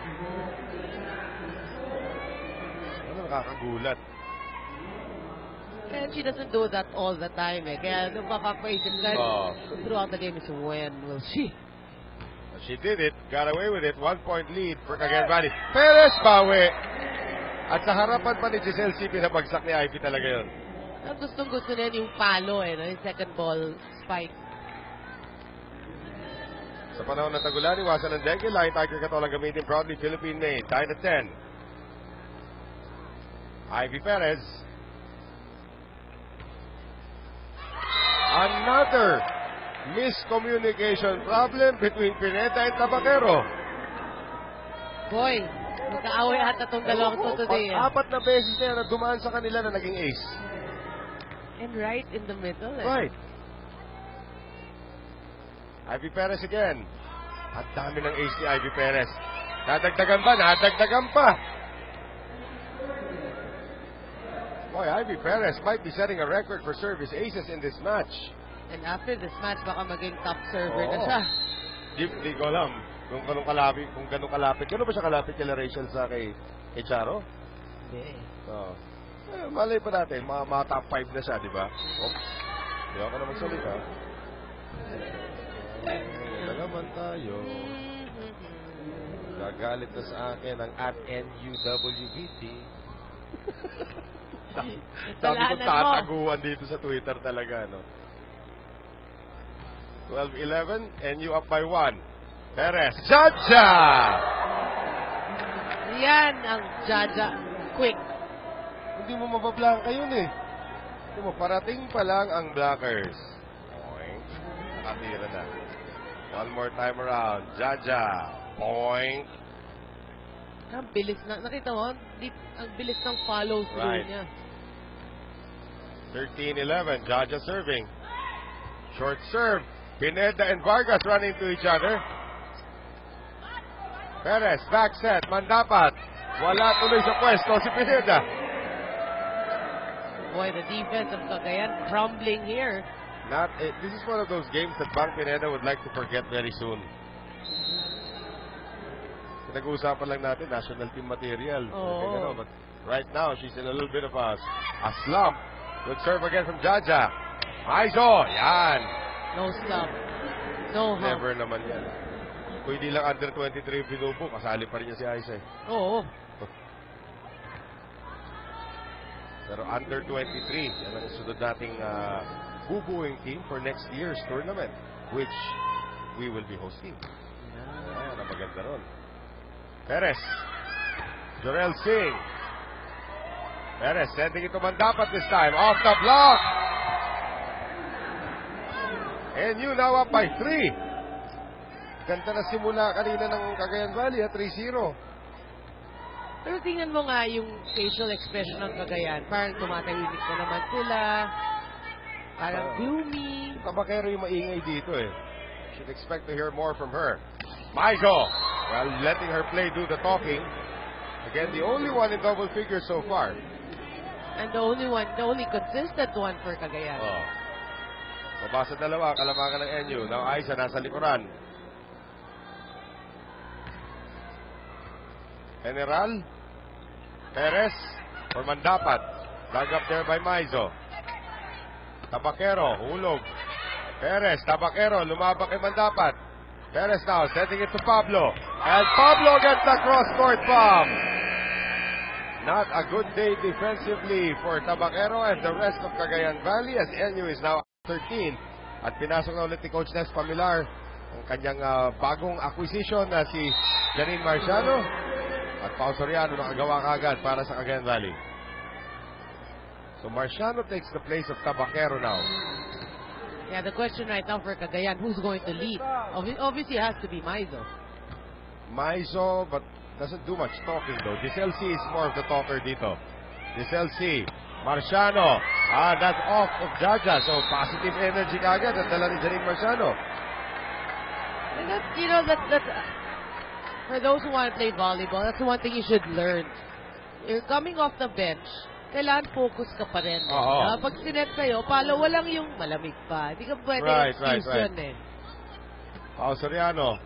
Speaker 1: Nakakagulat.
Speaker 2: And she doesn't do that all the time Kaya nung papapaisip ka throughout the game is when will she?
Speaker 1: She did it. Got away with it. 1 point lead for Cagayan Valley. Perez bawi. At sa harapan pa ni Giselle C. Pinabagsak ni Ivy talaga yun.
Speaker 2: Ang gustong-gusto na yung palo yung second ball spike.
Speaker 1: Sa panahon ng tagulan, iwasan ng dengue. Lion Tiger Katolang gamitin proudly Philippine made. Tied at 10. Ivy Perez. Another miscommunication problem between Pineda and Tabaquero.
Speaker 2: Boy, magkaaway ata itong dalawang to today.
Speaker 1: Apat na beses na yan na dumaan sa kanila na naging ace.
Speaker 2: And right in the middle.
Speaker 1: Right. Ivy Perez again. Ang dami ng ace ni Ivy Perez. Nadagdagan ba? Nadagdagan pa. Boy, Ivy Perez might be setting a record for service aces in this match.
Speaker 2: And after this match, baka maging top server na siya.
Speaker 1: Di ko alam kung ganun kalapit. Gano'n ba siya kalapit kay Rachel sa kay Charo?
Speaker 2: Hindi.
Speaker 1: Malay pa natin, mga top 5 na siya, di ba? Oops. Di ako na magsalita. Nalaman tayo. Gagalit na sa akin ang @NUWBT. Dami kong tataguan dito sa Twitter talaga, no? 12-11, NU up by 1. Perez, Jaja!
Speaker 2: Yan ang Jaja. Quick.
Speaker 1: Hindi mo mabablanka yun eh. Hindi mo, parating pa lang ang blockers. Boing. Nakatira na. One more time around. Jaja. Boing.
Speaker 2: Ang bilis na. Nakita mo? Ang bilis ng follow through
Speaker 1: Right.
Speaker 2: niya.
Speaker 1: 13-11. Jaja serving. Short serve. Pineda and Vargas running to each other. Perez, back set. Mandapat. Wala tuloy sa pwesto si Pineda.
Speaker 2: Boy, the defense of Cagayan crumbling here.
Speaker 1: This is one of those games that Bang Pineda would like to forget very soon. Nag-uusapan lang natin, national team material.
Speaker 2: Oh.
Speaker 1: But right now, she's in a little bit of a slump. Good serve again from Jaja. Aizo, yan.
Speaker 2: No stop. No hump.
Speaker 1: Never naman yan. Kung hindi lang under 23 binubo, kasali pa rin niya si Aizo.
Speaker 2: Oo.
Speaker 1: Pero under 23, yan ang sunod nating bubuing team for next year's tournament, which we will be hosting. Ayan, ang maganda ron. Perez. Jorel Singh. Perez sending it to Mandapat this time. Off the block. And you now up by 3. Ganda na simula kanina ng Cagayan Valley at 3-0.
Speaker 2: Pero tingnan mo nga yung facial expression ng Cagayan. Parang tumatahimik na naman sila. Parang gloomy.
Speaker 1: Tabaquero yung maingay dito eh. Should expect to hear more from her. Maizo. Well, letting her play do the talking. Again, the only one in double figures so far.
Speaker 2: And the only consistent one for Cagayan.
Speaker 1: Mabasa dalawa, kalamangan ng NU. Now Aiza nasa likuran. General. Perez. For Mandapat. Dug up there by Maizo. Tabaquero, hulog. Perez, Tabaquero, lumabak kay Mandapat. Perez now, setting it to Pablo. And Pablo gets the cross-court bomb. Not a good day defensively for Tabaquero and the rest of Cagayan Valley as NU is now 13. At pinasok na ulit ni Coach Nes Pamilar ang kanyang bagong acquisition na si Janine Marciano. At Pao Soriano nakagawa kagad para sa Cagayan Valley. So Marciano takes the place of Tabaquero now.
Speaker 2: Yeah, the question right now for Cagayan, who's going to lead? Obviously, it has to be Maizo.
Speaker 1: Maizo, but doesn't do much talking though. Giselle C is more of the talker dito. Giselle C. Marciano. That's off of Jaja. So positive energy kagad at dala ni Janine Marciano.
Speaker 2: And that's for those who want to play volleyball, that's the one thing you should learn. You're coming off the bench, kailangan focus ka pa rin. Pag sinet sa'yo, palo, walang yung malamig pa. Hindi ka pwede excuse yun eh.
Speaker 1: Pao Soriano.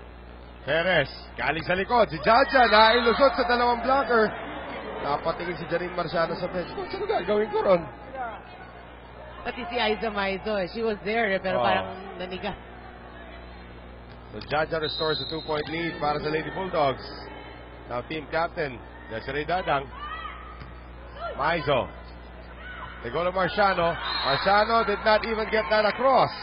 Speaker 1: Perez. Galing sa likod. Si Jaja nailusot sa dalawang blocker. Napatingin si Janine Marciano sa bench. Ano gagawin ko ron?
Speaker 2: Pati si Aiza Maizo, she was there pero parang naniga.
Speaker 1: So Jaja restores a 2-point lead para sa Lady Bulldogs. Now team captain, Desiree Dadang. Maizo. They go to Marciano. Marciano did not even get that across.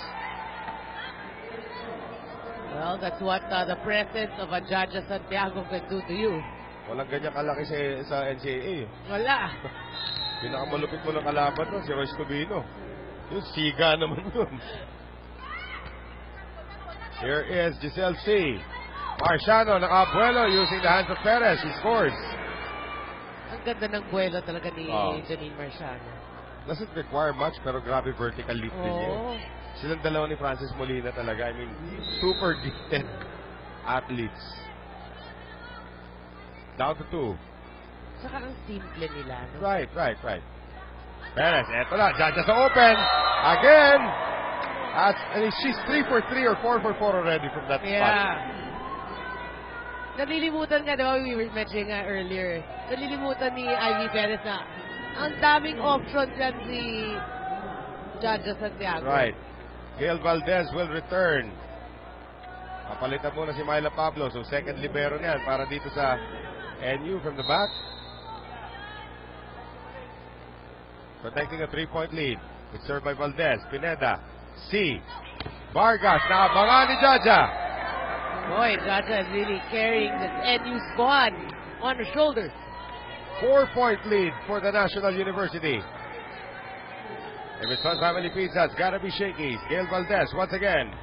Speaker 2: Well, that's what the presence of a Jaja Santiago can do to you.
Speaker 1: Walang ganyan kalaki sa NCAA.
Speaker 2: Wala.
Speaker 1: Pinakamalupit mo ng kalaban no, si Royce Tubino. Yung siga naman yun. Here is Giselle C. Marciano nakabuelo using the hands of Perez. He scores.
Speaker 2: Ang ganda ng buwelo talaga ni
Speaker 1: Oh.
Speaker 2: Janine Marciano.
Speaker 1: Doesn't require much pero grabe vertical leap din yun.
Speaker 2: Oo.
Speaker 1: Silang dalawa ni Francis Molina talaga. I mean, super gifted athletes. Down to 2.
Speaker 2: Saka ang simple nila. No?
Speaker 1: Right. Perez, eto na. Jaja sa open. Again. She's 3 for 3 or 4 for 4 already from that spot.
Speaker 2: Yeah. Nalilimutan nga, diba, we were mentioning nga earlier, nalilimutan ni Ivy Perez na ang daming options yan si Jaja Santiago.
Speaker 1: Right. Gail Valdez will return. Papalitan muna si Myla Pablo. So second libero niyan para dito sa NU from the back. Protecting a 3-point lead. It's served by Valdez. Pineda. C. Vargas. Naabangan ni Jaja.
Speaker 2: Boy, Jaja is really carrying this NU squad on her shoulders.
Speaker 1: 4-point lead for the National University. If it's Sun Family Pizza, it's gotta be Shakey's. Gail Valdez once again.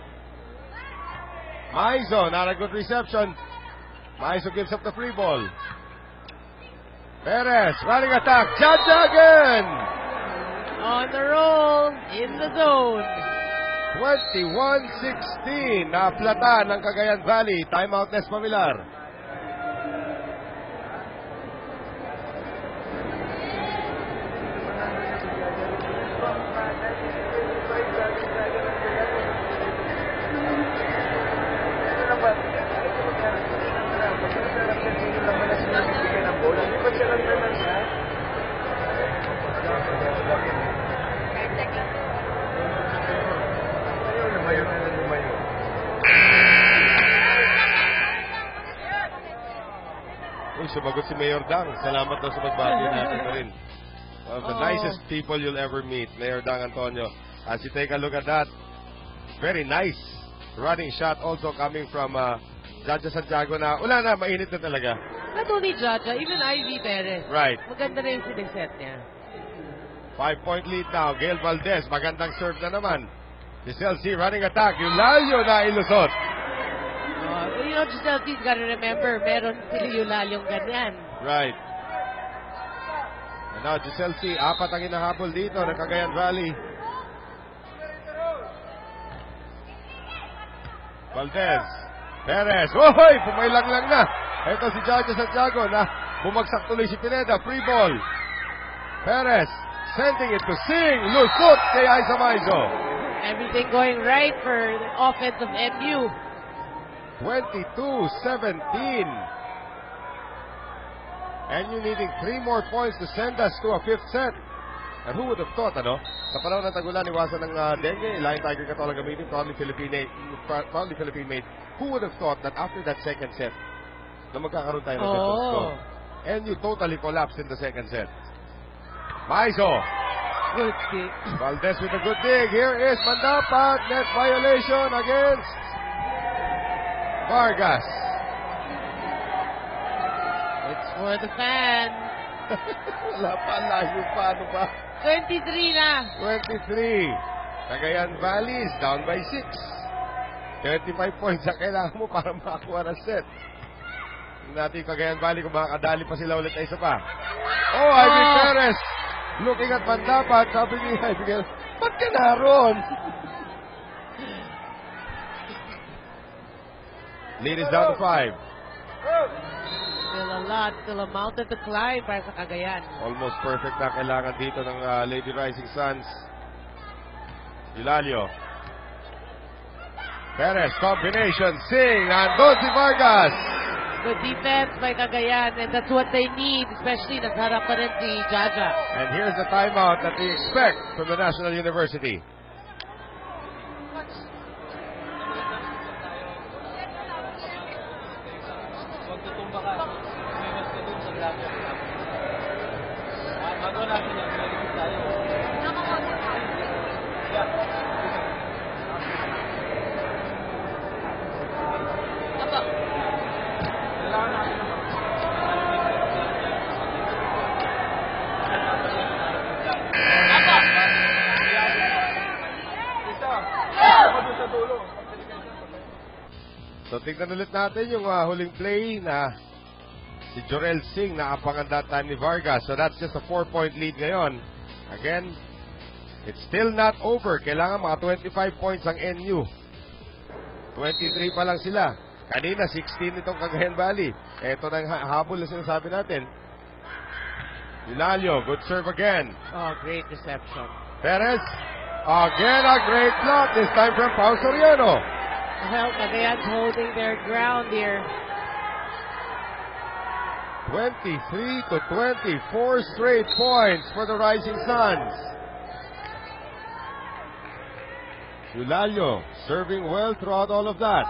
Speaker 1: Maizo, not a good reception. Maizo gives up the free ball. Perez, running attack. Jaja again.
Speaker 2: On the roll, in the zone.
Speaker 1: 21-16. Naplata ng Cagayan Valley. Timeout Nes Pamilar. Sumagot si Mayor Dang. Salamat daw sa magbati natin pa rin. One of the nicest people you'll ever meet, Mayor Dang Antonio. As you take a look at that, very nice running shot also coming from Jaja Santiago na wala na, mainit na talaga.
Speaker 2: Not only Jaja, even Ivy Perez.
Speaker 1: Right.
Speaker 2: Maganda na yung siniset niya.
Speaker 1: 5-point lead now. Gail Valdez, magandang serve na naman. Giselle C running attack. Yulalio na ilusot.
Speaker 2: You know, Giselle C's gotta remember, meron sila Eulalyong ganyan.
Speaker 1: Right. And now Giselle C, 4 ang hinahabol dito ng Cagayan Valley. Valdez. Perez. Ohoy! Pumaylang lang na. Ito si Jaja Santiago na bumagsak tuloy si Pineda. Free ball. Perez. Sending it to Sing. Lusot kay Aiza Maizo.
Speaker 2: Everything going right for the offense of NU.
Speaker 1: 22-17. And you needing 3 more points to send us to a 5th set. And who would have thought, ano? Sa panahon ng tagulan, iwasan ng dengue, Lion Tiger Katolang gamitin, proudly Philippine made. Who would have thought that after that second set, na magkakaroon tayo ng different score? And you totally collapsed in the second set. Maizo.
Speaker 2: Good kick.
Speaker 1: Valdez with a good dig. Here is Mandapat. Net violation against Vargas.
Speaker 2: It's for the fans.
Speaker 1: Wala pa, layo pa, ano ba?
Speaker 2: 23 na.
Speaker 1: 23. Cagayan Valley is down by 6. 35 points ang kailangan mo para makakuha ng set. Tingnan natin Cagayan Valley kung makakadali pa sila ulit na isa pa. Oh, Ivy Perez. Looking at Mandapat, sabi ni Ivy Perez, ba't ka naroon? Lead is down to 5.
Speaker 2: Still a lot, still a mountain to climb para sa Cagayan.
Speaker 1: Almost perfect na kailangan dito ng Lady Rising Suns. Yulalio. Perez, combination, Sing, nandun si Vargas.
Speaker 2: Good defense by Cagayan, and that's what they need, especially nagharap pa rin si Jaja.
Speaker 1: And here's the timeout that we expect from the National University. tignan ulit natin yung huling play na si Jorel Singh nakapangan that time ni Vargas. So that's just a 4-point lead ngayon. Again, it's still not over. Kailangan mga 25 points ang NU. 23 pa lang sila. Kanina, 16 itong Cagayan Valley. Ito na yung habol na sinasabi natin. Yulalio, good serve again.
Speaker 2: Oh, great reception.
Speaker 1: Perez, again a great block. This time from Pao Soriano.
Speaker 2: Well, Cagayan's holding their ground here.
Speaker 1: 23 to 24 straight points for the Rising Suns. Yulalio serving well throughout all of that.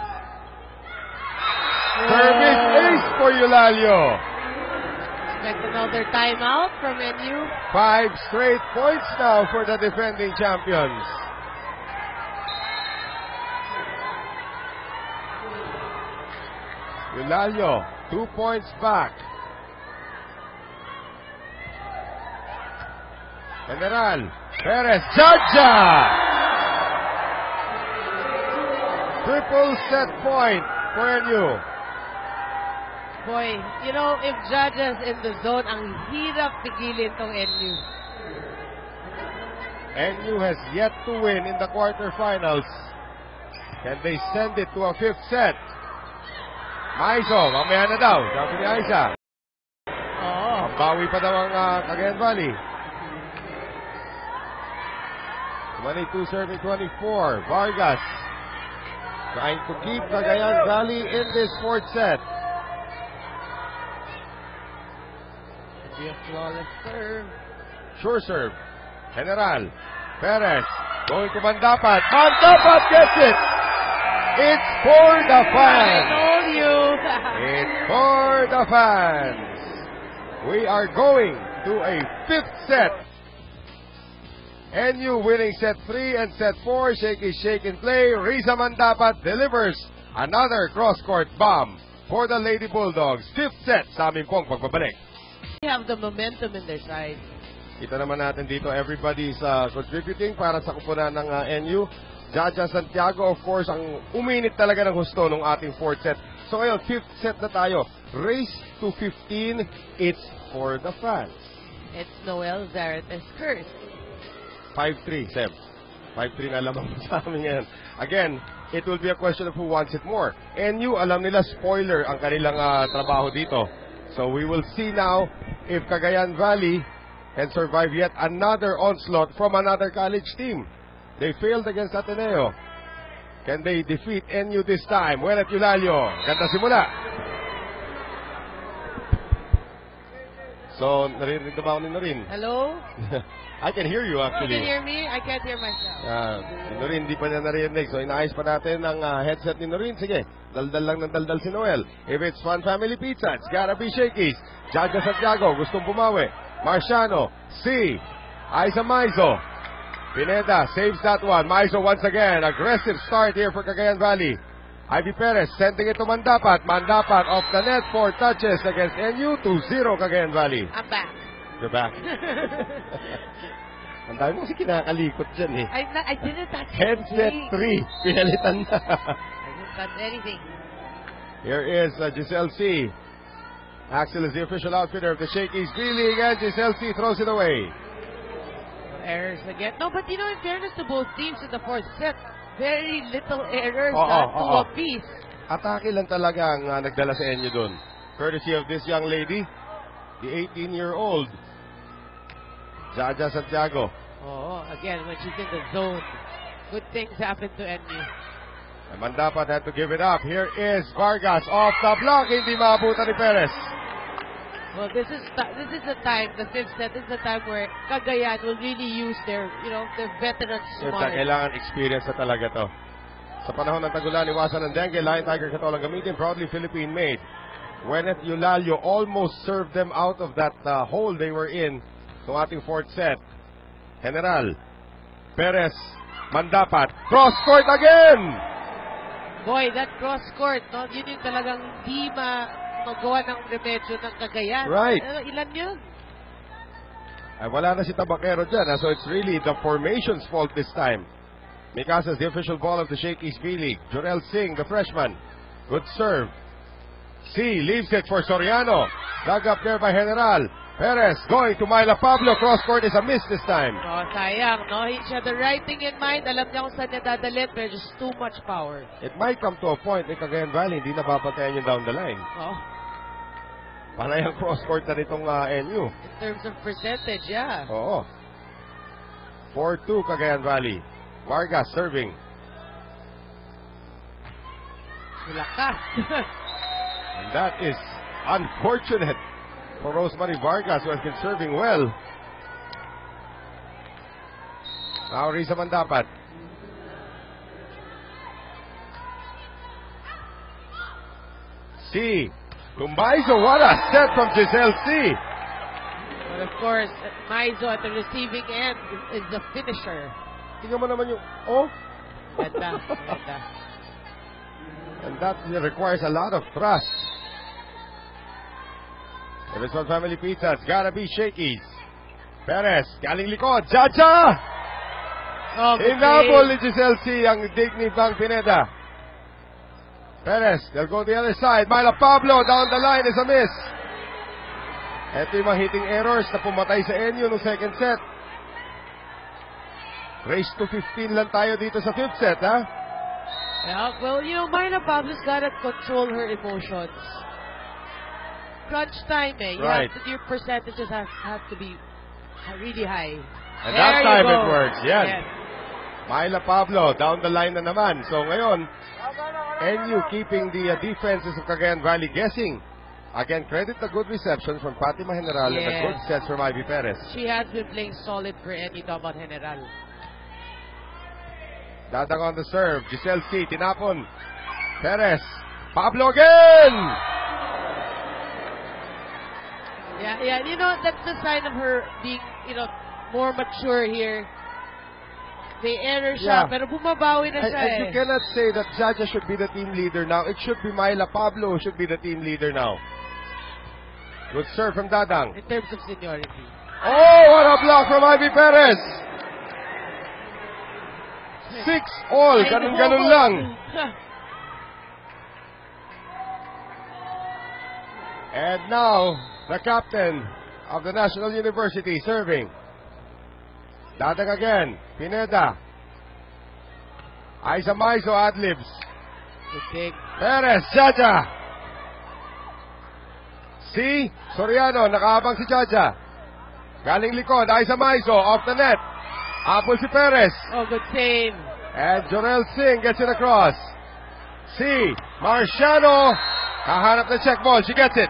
Speaker 1: Service ace for Yulalio.
Speaker 2: Expect another timeout from NU.
Speaker 1: 5 straight points now for the defending champions. Yulalio, 2 points back. General, Perez, Jaja! Triple set point for NU.
Speaker 2: Boy, you know, if Jaja's in the zone, ang hirap pigilin tong NU.
Speaker 1: NU has yet to win in the quarterfinals. Can they send it to a 5th set? Maiso, mamaya na daw. Sabi ni Aiza.
Speaker 2: Oo.
Speaker 1: Bawi pa daw ang Cagayan Valley. 22 serving 24. Vargas trying to keep Cagayan Valley in this 4th set.
Speaker 2: Be a flawless serve.
Speaker 1: Sure serve. General. Perez. Going to Mandapat. Mandapat gets it. It's for the
Speaker 2: I
Speaker 1: fans.
Speaker 2: told you.
Speaker 1: It's for the fans. We are going to a 5th set. NU winning set 3 and set 4. Shake and play. Riza Mandapat delivers another cross-court bomb for the Lady Bulldogs. 5th set sa aming pong pagbabalik.
Speaker 2: They have the momentum in their side.
Speaker 1: Kita naman natin dito, everybody's contributing para sa kupunan ng NU. Jaja Santiago, of course, ang uminit talaga ng husto ng ating 4th set. So ngayon, 5th set na tayo. Race to 15, it's for the fans.
Speaker 2: It's Noel Zarate's curse.
Speaker 1: 5-3, Seb. 5-3 na lamang sa amin ngayon. Again, it will be a question of who wants it more. NU, alam nila, spoiler ang kanilang trabaho dito. So we will see now if Cagayan Valley can survive yet another onslaught from another college team. They failed against Ateneo. Can they defeat NU this time? Well, at Yulalio. Ganda simula. So, narinig na ba ako ni Norin?
Speaker 2: Hello?
Speaker 1: I can hear you
Speaker 2: You
Speaker 1: actually.
Speaker 2: can hear me? I can't hear myself.
Speaker 1: Si Norin, di pa niya narinig. So, inaayos pa natin ang headset ni Norin. Sige, daldal lang ng daldal si Noel. If it's Fun Family Pizza, it's gotta be Shakey's. Jaja Santiago, gustong bumawi. Marciano, C. Aiza Maizo. Pineda saves that one. Maizo once again. Aggressive start here for Cagayan Valley. Ivy Perez sending it to Mandapat. Mandapat off the net. 4 touches against NU. 2-0 Cagayan Valley.
Speaker 2: I'm back.
Speaker 1: You're back. Ang dami mo kasi kinakalikot dyan eh.
Speaker 2: I didn't touch
Speaker 1: Headset
Speaker 2: anything.
Speaker 1: 3. Pinalitan na.
Speaker 2: I didn't touch anything.
Speaker 1: Here is Giselle C. Axel is the official outfitter of the Shakey's B-League, and Giselle C. throws it away.
Speaker 2: Errors again. No, but you know, in fairness to both teams in the 4th set, very little errors, two apiece.
Speaker 1: Atake lang talaga ang nagdala sa inyo doon. Courtesy of this young lady, the 18-year-old, Jaja Santiago.
Speaker 2: Oh, again, when she's in the zone, good things happen to NU.
Speaker 1: Mandapat had to give it up. Here is Vargas off the block. Hindi maabutan ni Perez.
Speaker 2: Well, this is the time, the 5th set, this is the time where Cagayan will really use their veteran smart.
Speaker 1: Kailangan experience na talaga to. Sa panahon ng tagulan, iwasan ng dengue, Lion Tiger Katolang gamitin, proudly Philippine-made. Gwyneth Yulalio almost served them out of that hole they were in ng ating 4th set. General, Perez, Mandapat, cross-court again!
Speaker 2: Boy, that cross-court, no? Yun yung talagang di magawa ng remedyo ng Cagayan.
Speaker 1: Right.
Speaker 2: Ilan yun?
Speaker 1: Ay, wala na si Tabaquero dyan. So it's really the formation's fault this time. Mikasa is the official ball of the Shakey's B-League. Jorel Singh, the freshman. Good serve. C leaves it for Soriano. Dug up there by General. Perez going to Myla Pablo. Cross court is a miss this time.
Speaker 2: Oh, sayang, no? He had the right thing in mind. Alam niya kung saan niya dadalhin, pero just too much power.
Speaker 1: It might come to a point in Cagayan Valley, hindi na papatayan yung down the line.
Speaker 2: Oh,
Speaker 1: Panay ang cross court na nitong NU.
Speaker 2: in terms of percentage, yeah.
Speaker 1: Oo. 4-2 Cagayan Valley. Vargas serving.
Speaker 2: Lakas.
Speaker 1: And that is unfortunate for Rosemary Vargas, who has been serving well. Now, Risa man dapat. C. Lumbaizo, what a set from Giselle C.
Speaker 2: But of course, Maizo at the receiving end is the finisher.
Speaker 1: Tingnan mo naman yung, oh.
Speaker 2: Ganda, ganda.
Speaker 1: And that requires a lot of thrust. If it's on Family Pizza, it's gotta be Shakey's. Perez, galing likod, Jaja!
Speaker 2: Oh, good
Speaker 1: Inabol ni
Speaker 2: save.
Speaker 1: Giselle C ang dig ni Bang Pineda. Perez, they'll go the other side. Myla Pablo, down the line is a miss. Ito yung mga hitting errors na pumatay sa NU no second set. Race to 15 lang tayo dito sa fifth set, ha?
Speaker 2: Yeah, well, you know, Myla Pablo's gotta control her emotions. Crunch time, eh.
Speaker 1: Right.
Speaker 2: Your percentages have to be really high.
Speaker 1: And
Speaker 2: There
Speaker 1: that
Speaker 2: you
Speaker 1: time
Speaker 2: go.
Speaker 1: it works. Yan.
Speaker 2: Yes.
Speaker 1: Myla Pablo, down the line na naman. So ngayon, NU keeping the defenses of Cagayan Valley guessing. Again, credit the good reception from Fatima General and the
Speaker 2: Yes.
Speaker 1: good sets from Ivy Perez.
Speaker 2: She has been playing solid for NU Davao General.
Speaker 1: Dadang on the serve. Giselle C. Tinapon. Perez. Pablo again!
Speaker 2: Yeah, you know, that's the sign of her being, more mature here. May error siya,
Speaker 1: Yeah.
Speaker 2: pero bumabawi na siya
Speaker 1: And you
Speaker 2: eh.
Speaker 1: cannot say that Jaja should be the team leader now. It should be Myla Pablo who should be the team leader now. Good serve from Dadang.
Speaker 2: In terms of seniority.
Speaker 1: Oh, what a block from Ivy Perez! 6-all. Ganun-ganun lang. And now, the captain of the National University serving. Dadang again. Pineda. Aiza Maizo ad-libs.
Speaker 2: Good pick.
Speaker 1: Perez, Jaja. Si Soriano, nakaabang si Jaja. Galing likod, Aiza Maizo, off the net. Apple si Perez.
Speaker 2: Oh, good save.
Speaker 1: And Jorel Singh gets it across. Si Marciano, kahanap na check ball. She gets it.